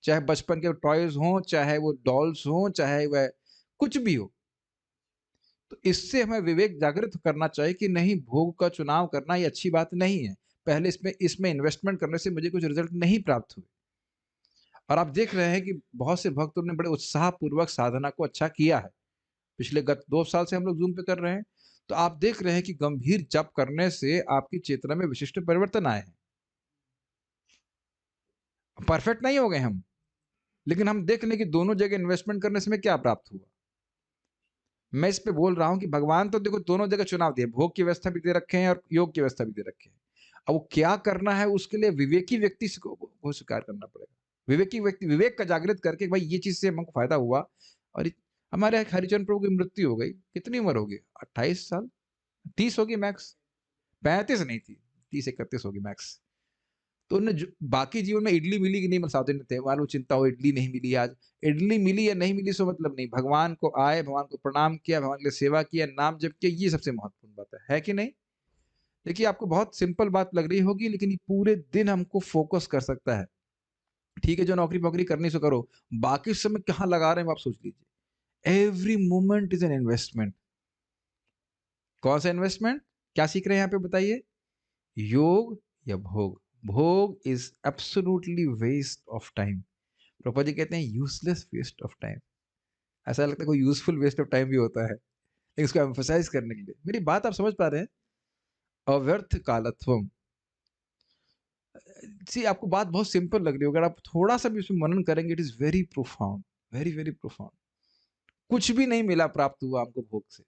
Speaker 1: चाहे बचपन के टॉयज हों, चाहे वो डॉल्स हों, चाहे वह कुछ भी हो, तो इससे हमें विवेक जागृत करना चाहिए कि नहीं, भोग का चुनाव करना ये अच्छी बात नहीं है। पहले इसमें इसमें इन्वेस्टमेंट करने से मुझे कुछ रिजल्ट नहीं प्राप्त हुए। और आप देख रहे हैं कि बहुत से भक्तों ने बड़े उत्साह पूर्वक साधना को अच्छा किया है। पिछले गत 2 साल से हम लोग जूम पे कर रहे हैं, तो आप देख रहे हैं कि गंभीर जप करने से आपकी चेतना में विशिष्ट परिवर्तन आए हैं। परफेक्ट नहीं हो गए हम, लेकिन हम देख लें कि दोनों जगह इन्वेस्टमेंट करने से हमें क्या प्राप्त हुआ। मैं इस पे बोल रहा हूं कि भगवान तो देखो दोनों जगह चुनाव दिए, भोग की व्यवस्था भी दे रखे हैं और योग की व्यवस्था भी दे रखे हैं। अब वो क्या करना है, उसके लिए विवेकी व्यक्ति को स्वीकार करना पड़ेगा। विवेकी व्यक्ति विवेक का जागृत करके, भाई ये चीज से हमको फायदा हुआ। और हमारे हरिचंद्र प्रभु की मृत्यु हो गई, कितनी उम्र होगी, 28 साल, 30 होगी मैक्स, 35 नहीं थी, 30-31 होगी मैक्स। तो उन्हें बाकी जीवन में इडली मिली कि नहीं, मतलब साउथ इंडियन थे, मान लो चिंता हो इडली नहीं मिली, आज इडली मिली या नहीं मिली सो मतलब नहीं, भगवान को आए, भगवान को प्रणाम किया, भगवान के लिए सेवा किया, नाम जप किया, ये सबसे महत्वपूर्ण बात है कि नहीं? देखिए, आपको बहुत सिंपल बात लग रही होगी, लेकिन ये पूरे दिन हमको फोकस कर सकता है। ठीक है, जो नौकरी वोकरी करनी सो करो, बाकी समय कहाँ लगा रहे हैं आप सोच लीजिए। Every moment is an investment. कौन सा इन्वेस्टमेंट? क्या सीख रहे हैं यहाँ पे बताइए? योग या भोग? भोग is absolutely waste of time. Prabhupada ji कहते हैं यूजलेस वेस्ट ऑफ टाइम। ऐसा लगता है कोई यूजफुल वेस्ट ऑफ टाइम भी होता है, लेकिन इसको एम्फोसाइज करने के लिए, मेरी बात आप समझ पा रहे हैं? अव्यर्थ कालत्वम। सी, आपको बात बहुत सिंपल लग रही होगी, अगर आप थोड़ा सा भी उसमें मनन करेंगे, it is very profound, very very profound. कुछ भी नहीं मिला, प्राप्त हुआ हमको भोग से।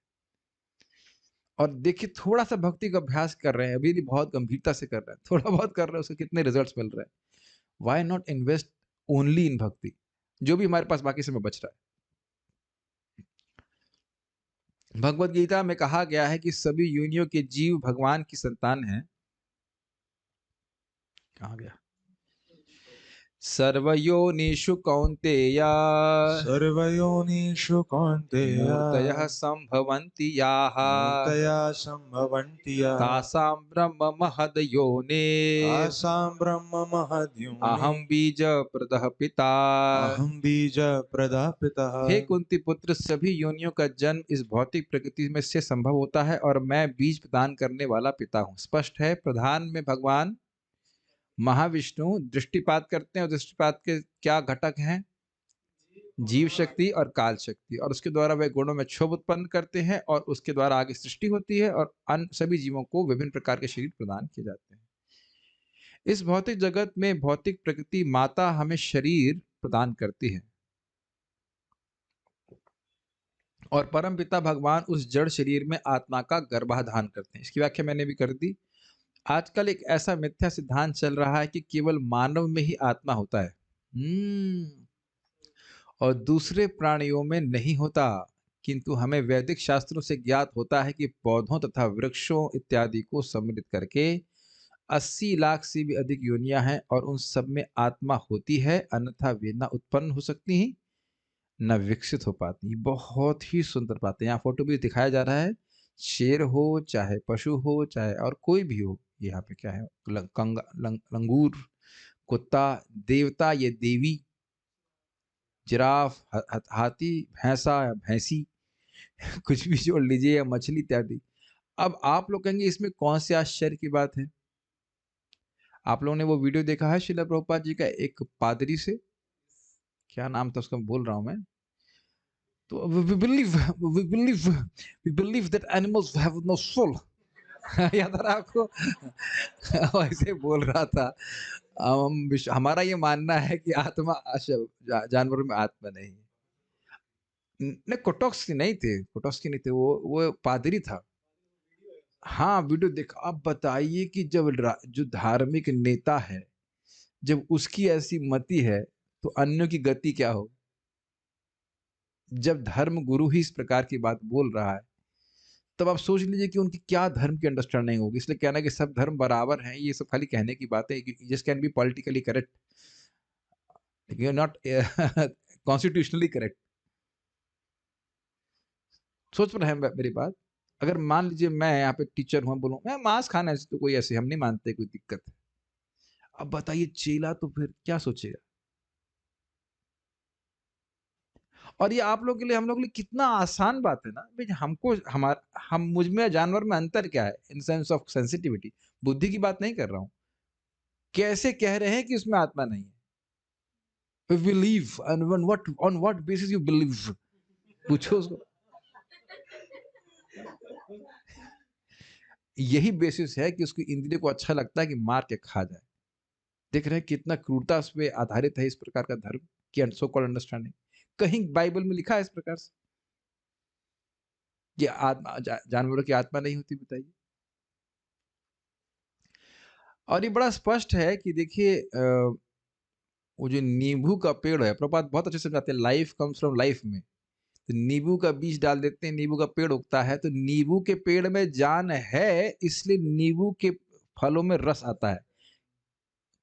Speaker 1: और देखिए थोड़ा सा भक्ति का अभ्यास कर रहे हैं, अभी नहीं बहुत गंभीरता से कर रहे हैं, थोड़ा बहुत कर रहे हैं, उसके कितने रिजल्ट्स मिल रहे हैं। Why not invest only in भक्ति, जो भी हमारे पास बाकी समय बच रहा है। भगवत गीता में कहा गया है कि सभी योनियों के जीव भगवान की संतान हैं। कहा गया, सर्वयोनिषु कौन्तेय
Speaker 2: सर्वयोनिषु कौन्तेय
Speaker 1: मूर्तयः सम्भवन्ति याः
Speaker 2: मूर्तया सम्भवन्ति यः
Speaker 1: तासां ब्रह्म महद्योने
Speaker 2: तासां ब्रह्म महद्योनि
Speaker 1: अहं बीजप्रदः पिता।
Speaker 2: अहं बीजप्रदः पितः।
Speaker 1: हे कुंती पुत्र, सभी योनियों का जन्म इस भौतिक प्रकृति में से संभव होता है और मैं बीज प्रदान करने वाला पिता हूँ। स्पष्ट है, प्रधान में भगवान महाविष्णु दृष्टिपात करते हैं और दृष्टिपात के क्या घटक हैं? जीव शक्ति और काल शक्ति, और उसके द्वारा वे गुणों में क्षोभ उत्पन्न करते हैं और उसके द्वारा आगे सृष्टि होती है और अन्य सभी जीवों को विभिन्न प्रकार के शरीर प्रदान किए जाते हैं। इस भौतिक जगत में भौतिक प्रकृति माता हमें शरीर प्रदान करती है और परम पिता भगवान उस जड़ शरीर में आत्मा का गर्भाधान करते हैं। इसकी व्याख्या मैंने भी कर दी। आजकल एक ऐसा मिथ्या सिद्धांत चल रहा है कि केवल मानव में ही आत्मा होता है और दूसरे प्राणियों में नहीं होता, किंतु हमें वैदिक शास्त्रों से ज्ञात होता है कि पौधों तथा वृक्षों इत्यादि को सम्मिलित करके 80 लाख से भी अधिक योनियां हैं और उन सब में आत्मा होती है, अन्यथा वे न उत्पन्न हो सकती हैं न विकसित हो पाती। बहुत ही सुंदर बात है। यहाँ फोटो भी दिखाया जा रहा है, शेर हो चाहे पशु हो चाहे और कोई भी हो, यहाँ पे क्या है, लंगूर, कुत्ता, देवता या देवी, जिराफ, हाथी, भैंसा या भैंसी कुछ भी जोड़ लीजिए, या मछली इत्यादि। अब आप लोग कहेंगे इसमें कौन से आश्चर्य की बात है? आप लोगों ने वो वीडियो देखा है श्रील प्रभुपाद जी का, एक पादरी से, क्या नाम था उसका, भूल रहा हूं मैं। तो we believe that animals have no soul याद आ रहा आपको? ऐसे बोल रहा था। हमारा ये मानना है कि आत्मा जानवरों में आत्मा नहीं है। नहीं, कोटोक्सकी नहीं थे, कोटोक्सकी नहीं थे, वो पादरी था। हाँ, वीडियो देखा। अब बताइए कि जब जो धार्मिक नेता है, जब उसकी ऐसी मति है, तो अन्यों की गति क्या हो? जब धर्म गुरु ही इस प्रकार की बात बोल रहा है, तब आप सोच लीजिए कि उनकी क्या धर्म की अंडरस्टैंडिंग होगी। इसलिए कहना कि सब धर्म बराबर हैं, ये सब खाली कहने की बात है। Just can be politically correct, लेकिन you are not constitutionally correct. सोच पर है मेरी बात? अगर मान लीजिए मैं यहाँ पे टीचर हूँ, बोलूँ मैं मांस खाना है, तो कोई ऐसे हम नहीं मानते, कोई दिक्कत है। अब बताइए चेला तो फिर क्या सोचेगा? और ये आप लोग के लिए, हम लोग के लिए कितना आसान बात है ना भाई। हमको हम मुझ में जानवर में अंतर क्या है इन सेंस ऑफ सेंसिटिविटी? बुद्धि की बात नहीं कर रहा हूँ। कैसे कह रहे हैं कि उसमें आत्मा नहीं है? Believe, on what basis you believe? पूछो उसको। यही बेसिस है कि उसकी इंद्रिय को अच्छा लगता है कि मार के खा जाए। देख रहे हैं कितना क्रूरता उस पर आधारित है इस प्रकार का धर्म की सो कॉल्ड अंडरस्टैंडिंग। कहीं बाइबल में लिखा है इस प्रकार से कि आत्मा जानवरों की आत्मा नहीं होती? बताइए। और ये बड़ा स्पष्ट है कि देखिए वो जो नींबू का पेड़ है, प्रभुपाद बहुत अच्छे से समझाते हैं, लाइफ कम्स फ्रॉम लाइफ में। तो नींबू का बीज डाल देते हैं, नींबू का पेड़ उगता है, तो नींबू के पेड़ में जान है, इसलिए नींबू के फलों में रस आता है।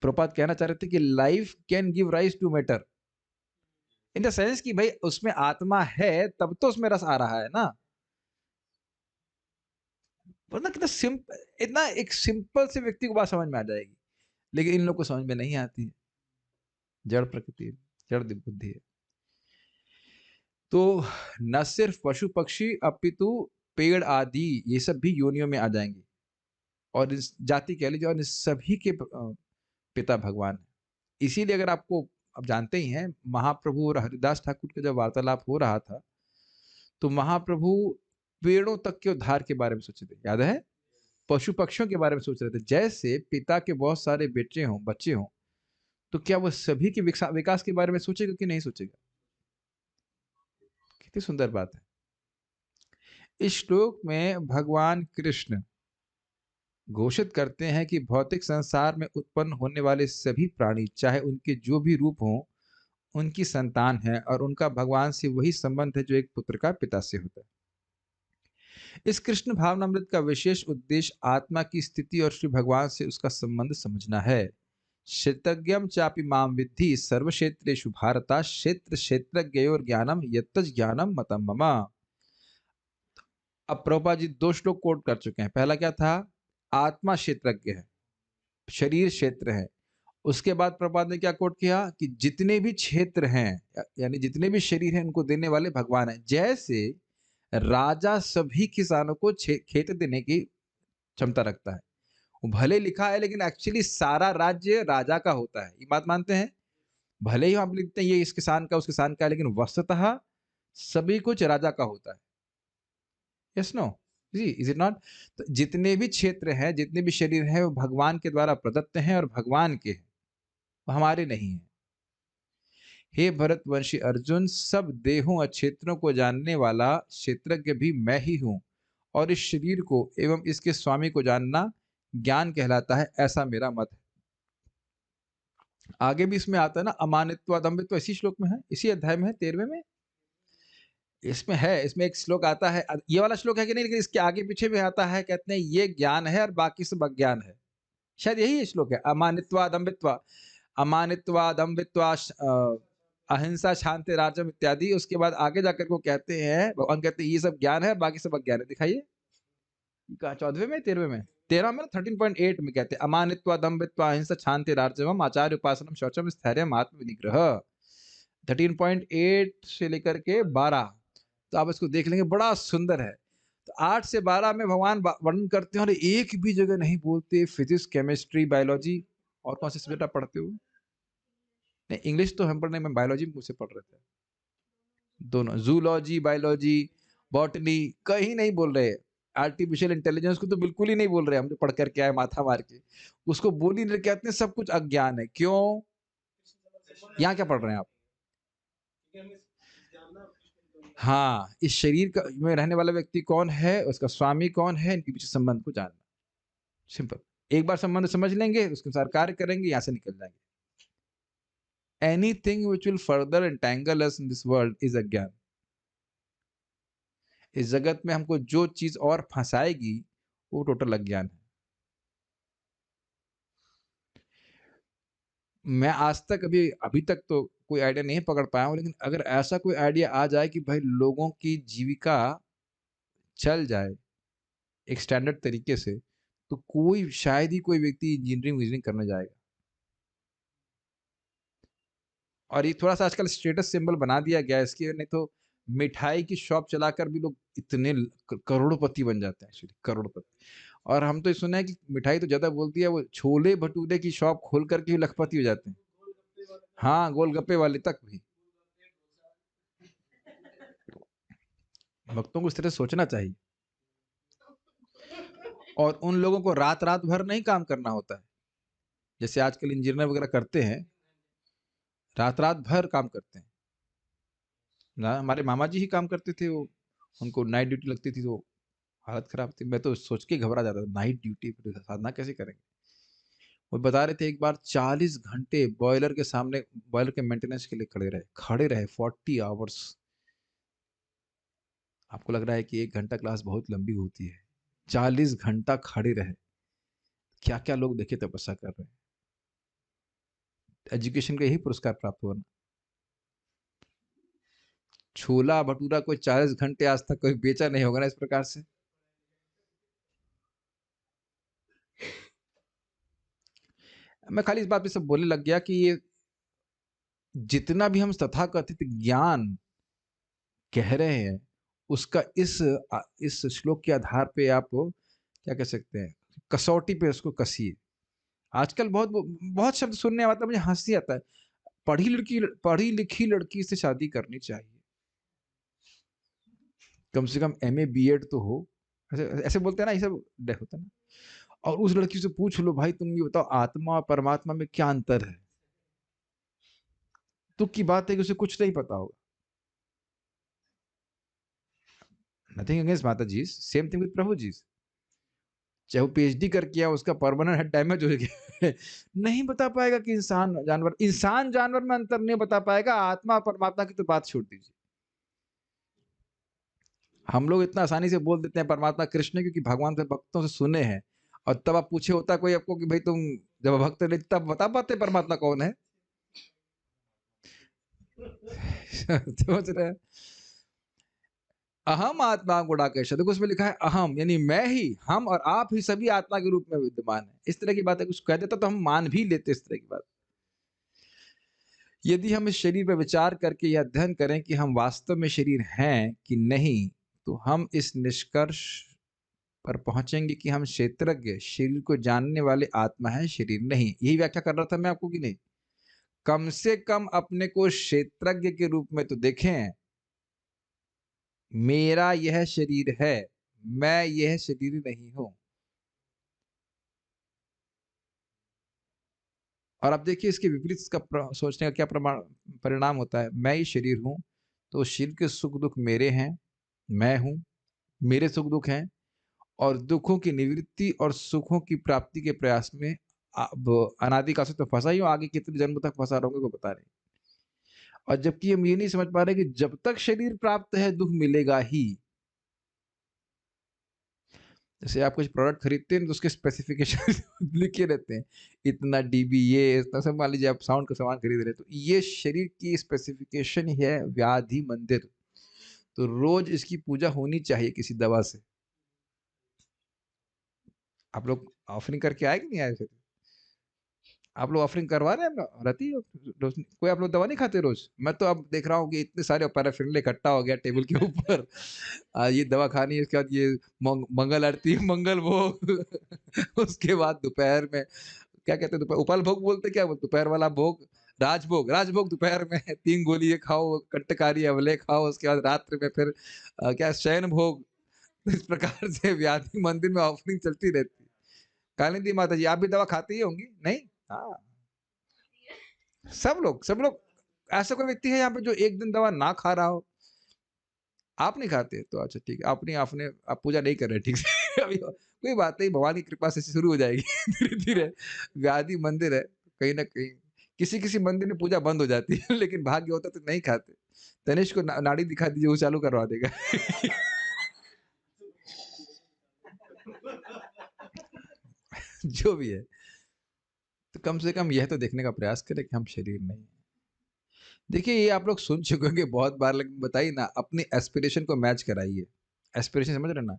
Speaker 1: प्रभुपाद कहना चाह रहे थे कि life can give rise to matter, in the sense कि भाई उसमें आत्मा है तब तो उसमें रस आ रहा है ना। वरना कितना सिंपल, इतना एक सिंपल से व्यक्ति को बात समझ में आ जाएगी, लेकिन इन लोग को समझ में नहीं आती है। जड़ प्रकृति, जड़ बुद्धि है। तो न सिर्फ पशु पक्षी अपितु पेड़ आदि ये सब भी योनियों में आ जाएंगे, और इस जाति कह लीजिए, और इस सभी के पिता भगवान है। इसीलिए अगर आपको, आप जानते ही हैं, महाप्रभु और हरिदास ठाकुर का जब वार्तालाप हो रहा था, तो महाप्रभु पेड़ों तक के उद्धार के बारे में सोचे थे, याद है? पशु पक्षियों के बारे में सोच रहे थे। जैसे पिता के बहुत सारे बेटे हों, बच्चे हों, तो क्या वो सभी के विकास के बारे में सोचेगा कि नहीं सोचेगा? कितनी सुंदर बात है। इस श्लोक में भगवान कृष्ण घोषित करते हैं कि भौतिक संसार में उत्पन्न होने वाले सभी प्राणी, चाहे उनके जो भी रूप हों, उनकी संतान है और उनका भगवान से वही संबंध है जो एक पुत्र का पिता से होता है। इस कृष्ण भावनामृत का विशेष उद्देश्य आत्मा की स्थिति और श्री भगवान से उसका संबंध समझना है। क्षेत्रज्ञम चापि माम विद्धि सर्वक्षेत्रेषु भारता क्षेत्र क्षेत्रज्ञयोर ज्ञानम यत्तज ज्ञानम मतम मम। अब प्रभुपाद जी 2 श्लोक कोट कर चुके हैं। पहला क्या था? आत्मा क्षेत्रज्ञ है, शरीर क्षेत्र है। उसके बाद प्रभुपाद ने क्या कोट किया कि जितने भी क्षेत्र हैं, यानी जितने भी शरीर हैं, उनको देने वाले भगवान हैं। जैसे राजा सभी किसानों को खेत देने की क्षमता रखता है। वो भले लिखा है लेकिन एक्चुअली सारा राज्य राजा का होता है, ये बात मानते हैं? भले ही हम लिखते हैं ये इस किसान का उस किसान का, लेकिन वस्तुतः सभी कुछ राजा का होता है। यस नो जी, इज इट नॉट? तो जितने भी क्षेत्र हैं, जितने भी शरीर हैं, वो भगवान के द्वारा प्रदत्त हैं और भगवान के हैं, वो हमारे नहीं हैं। हे भरतवंशी अर्जुन, सब देहों और क्षेत्रों को जानने वाला क्षेत्रज्ञ भी मैं ही हूं, और इस शरीर को एवं इसके स्वामी को जानना ज्ञान कहलाता है, ऐसा मेरा मत है। आगे भी इसमें आता है ना, अमानित्व अदम्भित्व, इसी श्लोक में है, इसी अध्याय में है, 13वें में इसमें है। इसमें एक श्लोक आता है, ये वाला श्लोक है कि नहीं, लेकिन इसके आगे पीछे भी आता है, कहते हैं ये ज्ञान है और बाकी सब अज्ञान है। शायद यही श्लोक है, अमानित्वादम्बित्वा, अमानित्वादम्बित्वा अहिंसा शांति राजम इत्यादि। उसके बाद आगे जाकर को कहते हैं, भगवान कहते हैं ये सब ज्ञान है, बाकी सब अज्ञान है। दिखाइए कहा, 14वें में 13वें में 13 में 13.8 में कहते हैं अमानित्वा दम्भित्वा अहिंसा शांति राजवम आचार्य उपासनम शौचम स्थैर्यम आत्म विनिग्रह। 13.8 से लेकर के 12, तो आप इसको देख लेंगे, बड़ा सुंदर है। तो 8 से 12 में भगवान वर्णन करते हैं और एक भी जगह नहीं बोलते फिजिक्स केमिस्ट्री बायोलॉजी। और कौन से सब्जेक्ट आप पढ़ते हो? नहीं, इंग्लिश तो हम पढ़ने में, बायोलॉजी मुझसे पढ़ रहे थे दोनों, जूलॉजी बायोलॉजी बॉटनी, कहीं नहीं बोल रहे। आर्टिफिशियल इंटेलिजेंस को तो बिल्कुल ही नहीं बोल रहे, हम जो पढ़ करके आए माथा मार के, उसको बोल ही नहीं, कहते हैं सब कुछ अज्ञान है। क्यों? यहाँ क्या पढ़ रहे हैं आप? हाँ, इस शरीर का में रहने वाला व्यक्ति कौन है, उसका स्वामी कौन है, इनके बीच संबंध को जानना। सिंपल, एक बार संबंध समझ लेंगे, उसके अनुसार कार्य करेंगे, यहाँ से निकल जाएंगे। Anything which will further entangle us in this world is अज्ञान। इस जगत में हमको जो चीज और फंसाएगी वो टोटल अज्ञान है। मैं आज तक अभी तक तो कोई आइडिया नहीं पकड़ पाया हूं, लेकिन अगर ऐसा कोई आइडिया आ जाए कि भाई लोगों की जीविका चल जाए एक स्टैंडर्ड तरीके से, तो कोई शायद ही कोई व्यक्ति इंजीनियरिंग करने जाएगा। और ये थोड़ा सा आजकल स्टेटस सिंबल बना दिया गया है इसके, नहीं तो मिठाई की शॉप चलाकर भी लोग इतने करोड़पति बन जाते हैं, एक्चुअली करोड़पति। और हम तो सुना है कि मिठाई तो ज्यादा बोलती है, वो छोले भटूरे की शॉप खोल करके भी लखपति हो जाते हैं। हाँ, गोलगप्पे वाले तक भी। भक्तों को इस तरह सोचना चाहिए। और उन लोगों को रात रात भर नहीं काम करना होता है, जैसे आजकल इंजीनियर वगैरह करते हैं, रात रात भर काम करते हैं ना। हमारे मामा जी ही काम करते थे, वो उनको नाइट ड्यूटी लगती थी तो हालत खराब थी। मैं तो सोच के घबरा जाता था, नाइट ड्यूटी साधना कैसे करेंगे। वो बता रहे थे एक बार 40 घंटे बॉयलर के सामने, बॉयलर के मेंटेनेंस के लिए खड़े रहे 40 आवर्स। आपको लग रहा है कि 1 घंटा क्लास बहुत लंबी होती है, 40 घंटा खड़े रहे। क्या क्या लोग देखे तपस्या कर रहे हैं। एजुकेशन का यही पुरस्कार प्राप्त हुआ ना। छोला भटूरा कोई 40 घंटे आज तक कोई बेचा नहीं होगा ना इस प्रकार से। मैं खाली इस बात पे सब बोलने लग गया कि ये जितना भी हम तथाकथित ज्ञान कह रहे हैं, उसका इस श्लोक के आधार पे आप क्या कह सकते हैं, कसौटी पे उसको कसिए। आजकल बहुत बहुत शब्द सुनने आता है, मुझे हंसी आता है। पढ़ी लिखी लड़की से शादी करनी चाहिए, कम से कम MA BEd तो हो। ऐसे ऐसे बोलते हैं ना, ये सब होता है ना। और उस लड़की से पूछ लो, भाई तुम ये बताओ आत्मा और परमात्मा में क्या अंतर है, तो की बात है कि उसे कुछ नहीं पता होगा। नथिंग अगेंस्ट माता जी, सेम थिंग विद प्रभु जी। चाहे वो पीएचडी करके आया, उसका परमानेंट हेड डैमेज हो गया नहीं बता पाएगा कि इंसान जानवर में अंतर नहीं बता पाएगा, आत्मा और परमात्मा की तो बात छोड़ दीजिए। हम लोग इतना आसानी से बोल देते हैं परमात्मा कृष्ण, क्योंकि भगवान के भक्तों से सुने हैं, और तब आप पूछे होता कोई आपको कि भाई तुम जब भक्त नहीं तब बता पाते परमात्मा कौन है समझ रहे हैं? अहम आत्मा गुणाकेश, देखो उसमें लिखा है अहम, यानी मैं ही, हम और आप ही सभी आत्मा के रूप में विद्यमान है। इस तरह की बातें कुछ कह देता तो हम मान भी लेते इस तरह की बात। यदि हम इस शरीर पर विचार करके यह अध्ययन करें कि हम वास्तव में शरीर हैं कि नहीं, तो हम इस निष्कर्ष पर पहुंचेंगे कि हम क्षेत्रज्ञ, शरीर को जानने वाले आत्मा है, शरीर नहीं। यही व्याख्या कर रहा था मैं आपको कि नहीं? कम से कम अपने को क्षेत्रज्ञ के रूप में तो देखें। मेरा यह शरीर है, मैं यह शरीर नहीं हूं। और अब देखिए इसके विपरीत इसका सोचने का क्या परिणाम होता है। मैं ही शरीर हूं, तो शरीर के सुख दुख मेरे हैं, मैं हूं, मेरे सुख दुख हैं, और दुखों की निवृत्ति और सुखों की प्राप्ति के प्रयास में अब अनादिकाल से तो फंसा ही हूं, आगे कितने जन्म तक फंसा रहूंगा को बता नहीं। और जबकि हम ये नहीं समझ पा रहे कि जब तक शरीर प्राप्त है दुख मिलेगा ही। जैसे आप कुछ प्रोडक्ट खरीदते हैं तो उसके स्पेसिफिकेशन लिखे रहते हैं, इतना डीबी, ये इतना सब। मान लीजिए आप साउंड का सामान खरीद रहे हैं, तो ये शरीर की स्पेसिफिकेशन ही है, व्याधि मंदिर। तो रोज इसकी पूजा होनी चाहिए किसी दवा से। आप लोग ऑफरिंग करके आए कि नहीं आए फिर? आप लोग ऑफरिंग करवा रहे हैं रहती है रोज? कोई आप लोग दवा नहीं खाते रोज? मैं तो अब देख रहा हूँ कि इतने सारे पैराफिरले इकट्ठा हो गया टेबल के ऊपर ये दवा खानी है, इसके बाद ये मंगल आरती, मंगल भोग उसके बाद दोपहर में क्या कहते हैं, दोपहर उपल भोग बोलते, क्या बोलते, दोपहर वाला भोग राजभोग, राजभोग दोपहर में 3 गोली ये खाओ, कट्टकारी अवले खाओ, उसके बाद रात्रि में फिर क्या शयन भोग। इस प्रकार से व्याधि मंदिर में ऑफरिंग चलती रहती है। कालिंदी माता जी आप भी दवा खाती ही होंगी नहीं? हाँ, सब लोग। ऐसा कोई व्यक्ति है यहाँ पे जो एक दिन दवा ना खा रहा हो? आप नहीं खाते तो अच्छा ठीक है, आपने आप पूजा नहीं कर रहे ठीक से अभी कोई बात नहीं, भगवान की कृपा से शुरू हो जाएगी धीरे धीरे। व्याधि मंदिर है, कहीं ना कहीं किसी किसी मंदिर में पूजा बंद हो जाती है लेकिन भाग्य होता तो नहीं खाते। तनिष्क को नाड़ी दिखा दीजिए, वो चालू करवा देगा जो भी है, तो कम से कम यह तो देखने का प्रयास करें कि हम शरीर नहीं है। देखिए ये आप लोग सुन चुके होंगे बहुत बार, लेकिन बताइए ना, अपनी एस्पिरेशन को मैच कराइए। एस्पिरेशन समझ रहे ना?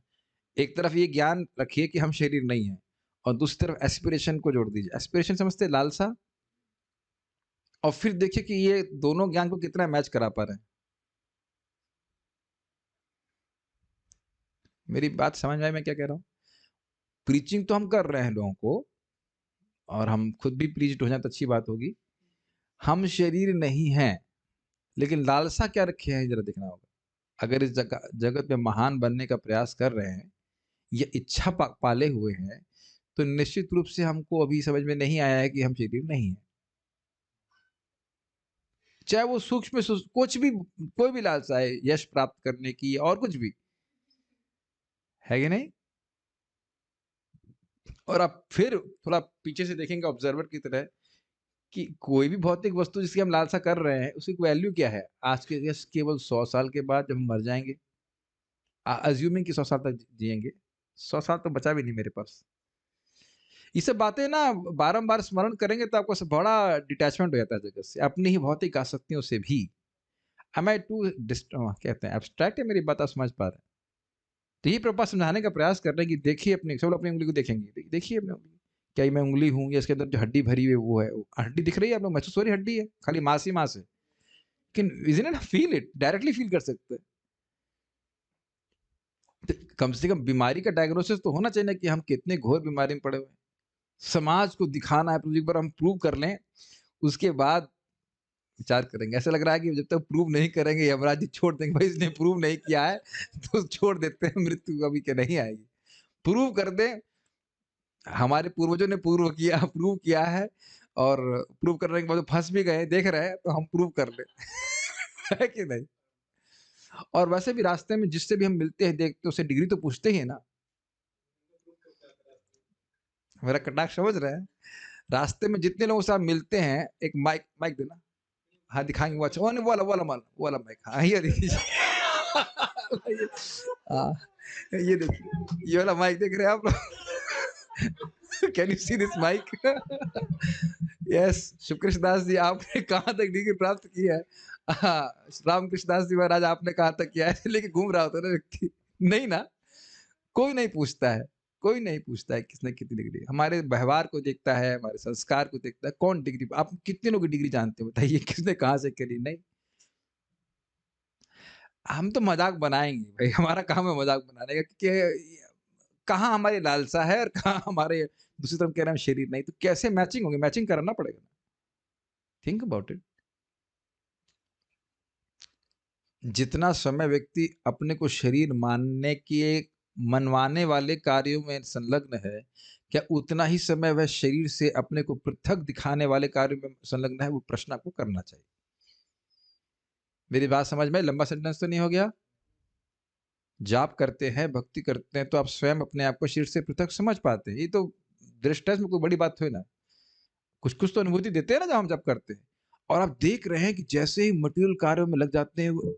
Speaker 1: एक तरफ ये ज्ञान रखिए कि हम शरीर नहीं है, और दूसरी तरफ एस्पिरेशन को जोड़ दीजिए। एस्पिरेशन समझते हैं लालसा, और फिर देखिए कि ये दोनों ज्ञान को कितना मैच करा पा रहे हैं। मेरी बात समझ में आई मैं क्या कह रहा हूँ? प्रीचिंग तो हम कर रहे हैं लोगों को, और हम खुद भी प्रीच्ड हो जाए तो अच्छी बात होगी। हम शरीर नहीं हैं, लेकिन लालसा क्या रखे हैं जरा देखना होगा। अगर इस जगत में महान बनने का प्रयास कर रहे हैं, ये इच्छा पाले हुए हैं, तो निश्चित रूप से हमको अभी समझ में नहीं आया है कि हम शरीर नहीं है। चाहे वो सूक्ष्म कुछ भी, कोई भी लालसा है, यश प्राप्त करने की और कुछ भी है कि नहीं? और आप फिर थोड़ा पीछे से देखेंगे ऑब्जर्वर की तरह, कि कोई भी भौतिक वस्तु जिसकी हम लालसा कर रहे हैं, उसकी वैल्यू क्या है आज के, केवल 100 साल के बाद जब हम मर जाएंगे, अज्यूमिंग कि 100 साल तक जिएंगे, 100 साल तो बचा भी नहीं मेरे पास। ये सब बातें ना बारंबार स्मरण करेंगे तो आपको बड़ा डिटैचमेंट हो जाता है जगत से, अपनी ही भौतिक आसक्तियों से भी। am I too कहते हैं एब्स्ट्रैक्ट है मेरी बात, आप समझ पा रहे हैं? तो ये प्रभुपाद समझाने का प्रयास कर रहे हैं कि देखिए अपनी, सब लोग अपनी उंगली को देखेंगे, देखिए अपनी उंगली, क्या ये मैं उंगली हूँ, या इसके अंदर जो हड्डी भरी हुई है वो है, हड्डी दिख रही है आप लोग, महसूस हो रही हड्डी है, खाली मांस ही मांस है, लेकिन isn't it, feel it, directly feel कर सकते हैं। तो कम से कम बीमारी का डायग्नोसिस तो होना चाहिए ना, कि हम कितने घोर बीमारी में पड़े हुए हैं। समाज को दिखाना है, एक बार हम प्रूव कर लें, उसके बाद विचार करेंगे। ऐसा लग रहा है कि जब तक प्रूव नहीं करेंगे यमराज जी छोड़ देंगे, भाई इसने प्रूव नहीं किया है तो छोड़ देते हैं, मृत्यु कभी के नहीं आएगी। प्रूव कर दें, हमारे पूर्वजों ने प्रूव किया है, और प्रूव करने के बाद फंस भी गए, देख रहे हैं, तो हम प्रूव कर ले है कि नहीं? और वैसे भी रास्ते में जिससे भी हम मिलते हैं, देखते हैं, उससे डिग्री तो पूछते ही है ना। मेरा कटाक्ष समझ रहे हैं? रास्ते में जितने लोगों से आप मिलते हैं, एक माइक माइक देना। हाँ, दिखाएँगे वो अच्छा वो नहीं वो वाला माइक हाँ, ये देखिए। हाँ, ये देखिए, ये वाला माइक देख रहे हैं आप लोग? Can you see this mic? Yes, Shukrish Das ji आपने कहाँ तक डिग्री प्राप्त की है? हाँ, रामकृष्ण दास जी महाराज आपने कहाँ तक किया है? ऐसे लेके घूम रहा होता है ना व्यक्ति। नहीं ना, कोई नहीं पूछता है, कोई नहीं पूछता है किसने कितनी डिग्री। हमारे व्यवहार को देखता है, हमारे संस्कार को देखता है, कौन डिग्री आप कितने लोगों की डिग्री जानते हो बताइए? किसने कहाँ से करी? नहीं। हम तो मज़ाक बनाएँगे भई, हमारा काम है मज़ाक बनाने का कि कहाँ हमारी लालसा है और कहाँ हमारे दूसरी तरफ कह रहे हैं हम शरीर नहीं, तो कैसे मैचिंग होंगे? मैचिंग कराना पड़ेगा ना। Think about it. जितना समय व्यक्ति अपने को शरीर मानने के मनवाने वाले कार्यों में संलग्न है, क्या उतना ही समय वह शरीर से अपने को पृथक दिखाने वाले कार्यों में संलग्न है? वो प्रश्न आपको करना चाहिए। मेरी बात समझ में आई? लंबा सेंटेंस तो नहीं हो गया? जाप करते हैं, भक्ति करते हैं, तो आप स्वयं अपने आप को शरीर से पृथक समझ पाते हैं। ये तो दृष्टांत में कोई बड़ी बात थोड़ी ना। कुछ-कुछ तो अनुभूति देते हैं ना जब हम जप करते हैं। और आप देख रहे हैं कि जैसे ही मटेरियल कार्यों में लग जाते हैं, वो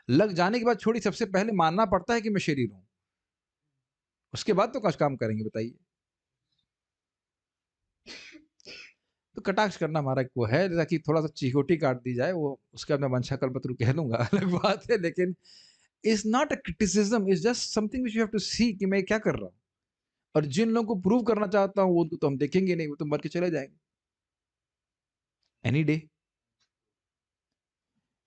Speaker 1: लग जाने के बाद छोड़िए सबसे पहले मानना पड़ता है कि मैं शरीर हूँ। उसके बाद तो कुछ काम करेंगे बताइए। तो कटाक्ष करना हमारा एक वो है ताकि थोड़ा-सा चिकोटी काट दी जाए, वो उसके बाद मैं वंशाकल्पतरु कह दूँगा अलग बात है, लेकिन it's not a criticism, it's just something which you have to see कि मैं क्या कर रहा हूँ। और जिन लोगों को प्रूव करना चाहता हूँ, उनको तो हम देखेंगे नहीं, वो तो मर के चले जाएँगे, एनी डे।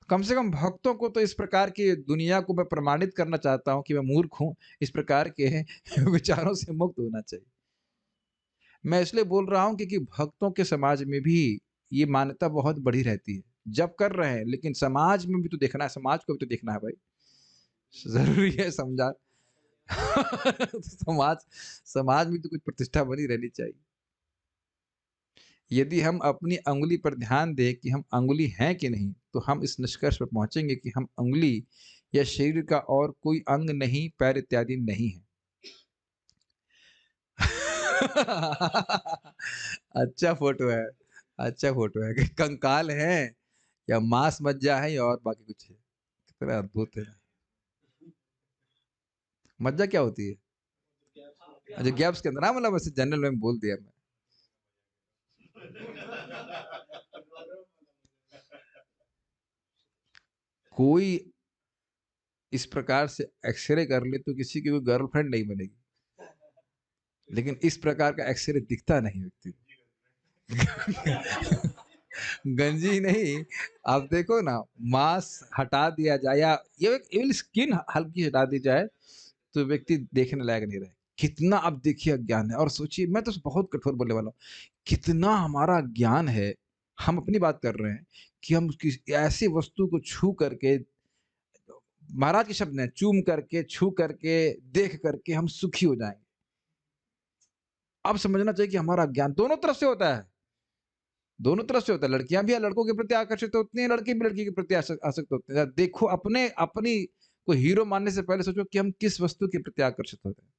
Speaker 1: कम से कम भक्तों को तो इस प्रकार की दुनिया को मैं प्रमाणित करना चाहता हूँ कि मैं मूर्ख हूँ, इस प्रकार के विचारों से मुक्त होना चाहिए। मैं इसलिए बोल रहा हूँ क्योंकि भक्तों के समाज में भी ये मान्यता बहुत बड़ी रहती है। जप कर रहे हैं, लेकिन समाज में भी तो देखना है, समाज को भी तो देखना है भाई। ज़रूरी है समझा समाज समाज में तो कुछ प्रतिष्ठा बनी रहनी चाहिए। यदि हम अपनी अंगुली पर ध्यान दें कि हम अंगुली हैं कि नहीं, तो हम इस निष्कर्ष पर पहुँचेंगे कि हम अंगुली या शरीर का और कोई अंग नहीं, पैर इत्यादि नहीं है। अच्छा फ़ोटो है, अच्छा फ़ोटो है कि कंकाल है या मांस मज्जा है या और बाकी कुछ है। कितना अद्भुत है। मज्जा क्या होती है? अच्छा गैप्स के अंदर हाँ, मतलब ऐसे जनरल में बोल दिया मैं। कोई इस प्रकार से एक्स-रे कर ले तो किसी की कोई गर्लफ्रेंड नहीं बनेगी। लेकिन इस प्रकार का एक्स-रे दिखता नहीं व्यक्ति को। गंजी नहीं, आप देखो ना मांस हटा दिया जाए या ये इवन स्किन हल्की हटा दी जाए, तो व्यक्ति देखने लायक नहीं रहे। कितना आप देखिए अज्ञान है और सोचिए मैं तो बहुत कठोर बोलने वाला हूँ। कितना हमारा ज्ञान है, हम अपनी बात कर रहे हैं कि हम किस ऐसी वस्तु को छू करके महाराज के शब्द हैं, चूम करके, छू करके, देख करके हम सुखी हो जाएँगे। अब समझना चाहिए कि हमारा ज्ञान दोनों तरफ से होता है। दोनों तरफ से होता है। लड़कियाँ भी लड़कों के प्रति आकर्षित होती हैं, लड़के भी लड़की के प्रति आसक्त होते हैं। देखो अपने अपनी को हीरो मानने से पहले सोचो कि हम किस वस्तु के प्रति आकर्षित होते हैं।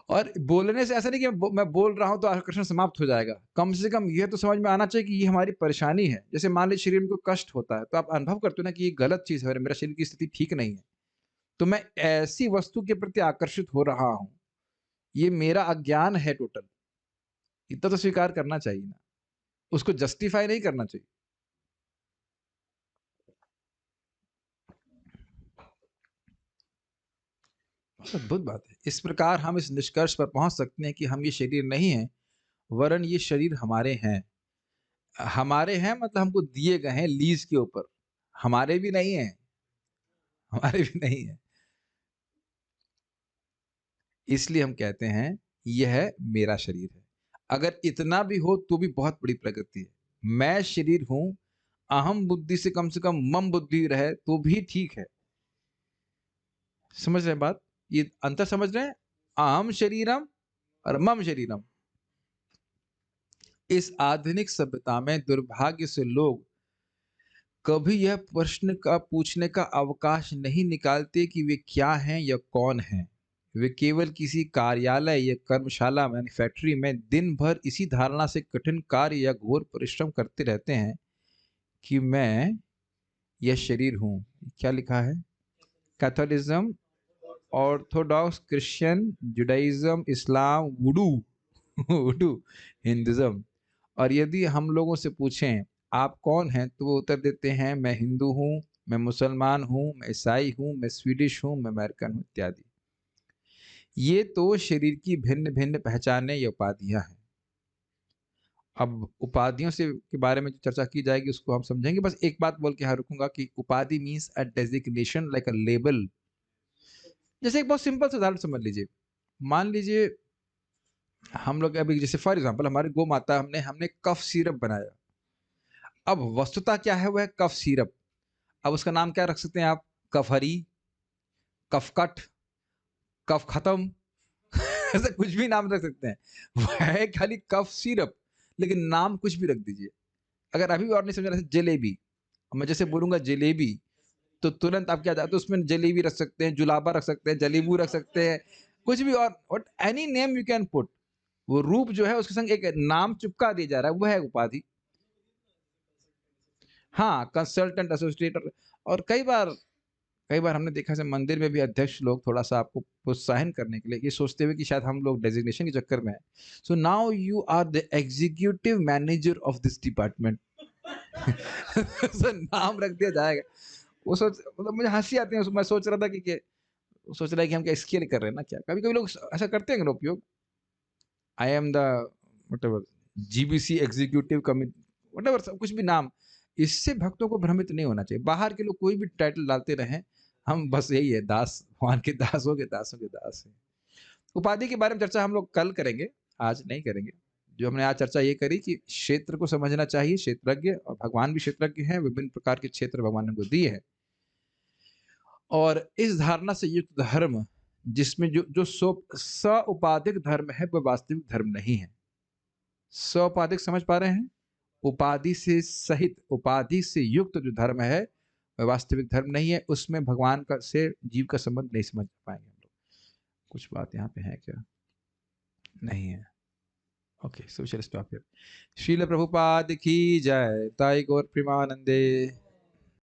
Speaker 1: और बोलने से ऐसा नहीं कि मैं बोल रहा हूँ तो आकर्षण समाप्त हो जाएगा। कम से कम ये तो समझ में आना चाहिए कि ये हमारी परेशानी है। जैसे मान लीजिए शरीर में कोई कष्ट होता है, तो आप अनुभव करते हो ना कि ये गलत चीज़ है, मेरा शरीर की स्थिति ठीक नहीं है। तो मैं ऐसी वस्तु के प्रति आकर्षित हो रहा हूँ, ये मेरा अज्ञान है टोटल। इतना तो स्वीकार करना चाहिए ना। उसको जस्टिफाई नहीं करना चाहिए। बहुत अद्भुत बात है। इस प्रकार हम इस निष्कर्ष पर पहुँच सकते हैं कि हम ये शरीर नहीं हैं, वरन ये शरीर हमारे हैं। हमारे हैं मतलब हमको दिए गए हैं लीज़ के ऊपर। हमारे भी नहीं हैं, हमारे भी नहीं हैं। इसलिए हम कहते हैं, यह मेरा शरीर है। अगर इतना भी हो तो भी बहुत बड़ी प्रगति है। मैं शरीर हूँ, अहम बुद्धि से कम मम बुद्धि रहे तो भी ठीक है। समझ रहे हैं बात? ये अंतर समझ रहे हैं? अहम शरीरम और मम शरीरम। इस आधुनिक सभ्यता में दुर्भाग्य से लोग कभी यह प्रश्न का पूछने का अवकाश नहीं निकालते कि वे क्या हैं या कौन हैं। वे केवल किसी कार्यालय या कर्मशाला मैन्युफैक्चरी में दिन भर इसी धारणा से कठिन कार्य या घोर परिश्रम करते रहते हैं कि मैं यह शरीर हूँ। क्या लिखा है? कैथोलिज्म, ऑर्थोडॉक्स क्रिश्चियन, जुडाइज्म, इस्लाम, वुडू वुडू, हिंदुज्म। और यदि हम लोगों से पूछें आप कौन हैं, तो वो उत्तर देते हैं मैं हिंदू हूँ, मैं मुसलमान हूँ, मैं ईसाई हूँ, मैं स्वीडिश हूँ, मैं अमेरिकन हूँ, इत्यादि। ये तो शरीर की भिन्न भिन्न पहचानें या उपाधियां हैं। अब उपाधियों से के बारे में जो चर्चा की जाएगी उसको हम समझेंगे। बस एक बात बोल के यहाँ रुकूंगा कि उपाधि means a designation like a label. जैसे एक बहुत सिंपल सा उदाहरण समझ लीजिए। मान लीजिए हम लोग अभी जैसे फॉर एग्जांपल हमारी गौ माता हमने हमने कफ सिरप बनाया। अब वस्तुता क्या है? वह कफ सिरप। अब उसका नाम क्या रख सकते हैं आप? कफहरी, कफकट, कफ खत्म ऐसा कुछ भी नाम रख सकते हैं। वह है खाली कफ सिरप, लेकिन नाम कुछ भी रख दीजिए। अगर अभी भी और नहीं समझ रहे, जलेबी, मैं जैसे बोलूंगा जलेबी, तो तुरंत आप क्या चाहते हो? उसमें जलेबी रख सकते हैं, जुलाबा रख सकते हैं, जलेबू रख सकते हैं, कुछ भी। और any name you can put. वो रूप जो है उसके संग एक नाम चिपका दिया जा रहा है, वो है उपाधि। हाँ, कंसल्टेंट, एसोसिएट। और कई बार हमने देखा है मंदिर में भी अध्यक्ष लोग थोड़ा सा आपको प्रोत्साहन करने के लिए ये सोचते हुए कि शायद हम लोग डेजिग्नेशन के चक्कर में हैं, so now you are the executive manager of this department. So नाम रख दिया जाएगा। वो सोच मतलब मुझे हंसी आती है। मैं सोच रहा था कि वो सोच रहा है कि हम क्या स्केल कर रहे हैं ना क्या। कभी कभी लोग ऐसा करते हैं ना उपयोग। I am the what GBC executive committee, what सब कुछ भी नाम। इससे भक्तों को भ्रमित नहीं होना चाहिए। बाहर के लोग कोई भी टाइटल डालते रहें, हम बस यही है, दास, भगवान के दासों के दासों के दास है। उपाधि के बारे में चर्चा हम लोग कल करेंगे, आज नहीं करेंगे। जो हमने आज चर्चा ये करी कि क्षेत्र को समझना चाहिए, क्षेत्रज्ञ, और भगवान भी क्षेत्रज्ञ हैं, विभिन्न प्रकार के क्षेत्र भगवान ने उनको दिए हैं। और इस धारणा से युक्त धर्म, जिसमें जो जो सौपाधिक धर्म है, वह वास्तविक धर्म नहीं है। सौपाधिक समझ पा रहे हैं? उपाधि से सहित, उपाधि से युक्त जो धर्म है वह वास्तविक धर्म नहीं है। उसमें भगवान का से जीव का संबंध नहीं समझ पाएंगे हम लोग। कुछ बात यहाँ पे है क्या? नहीं है। ओके, सो चल स्टॉप हियर। श्रील प्रभुपाद की जय। ताई गौर प्रेमानंदे।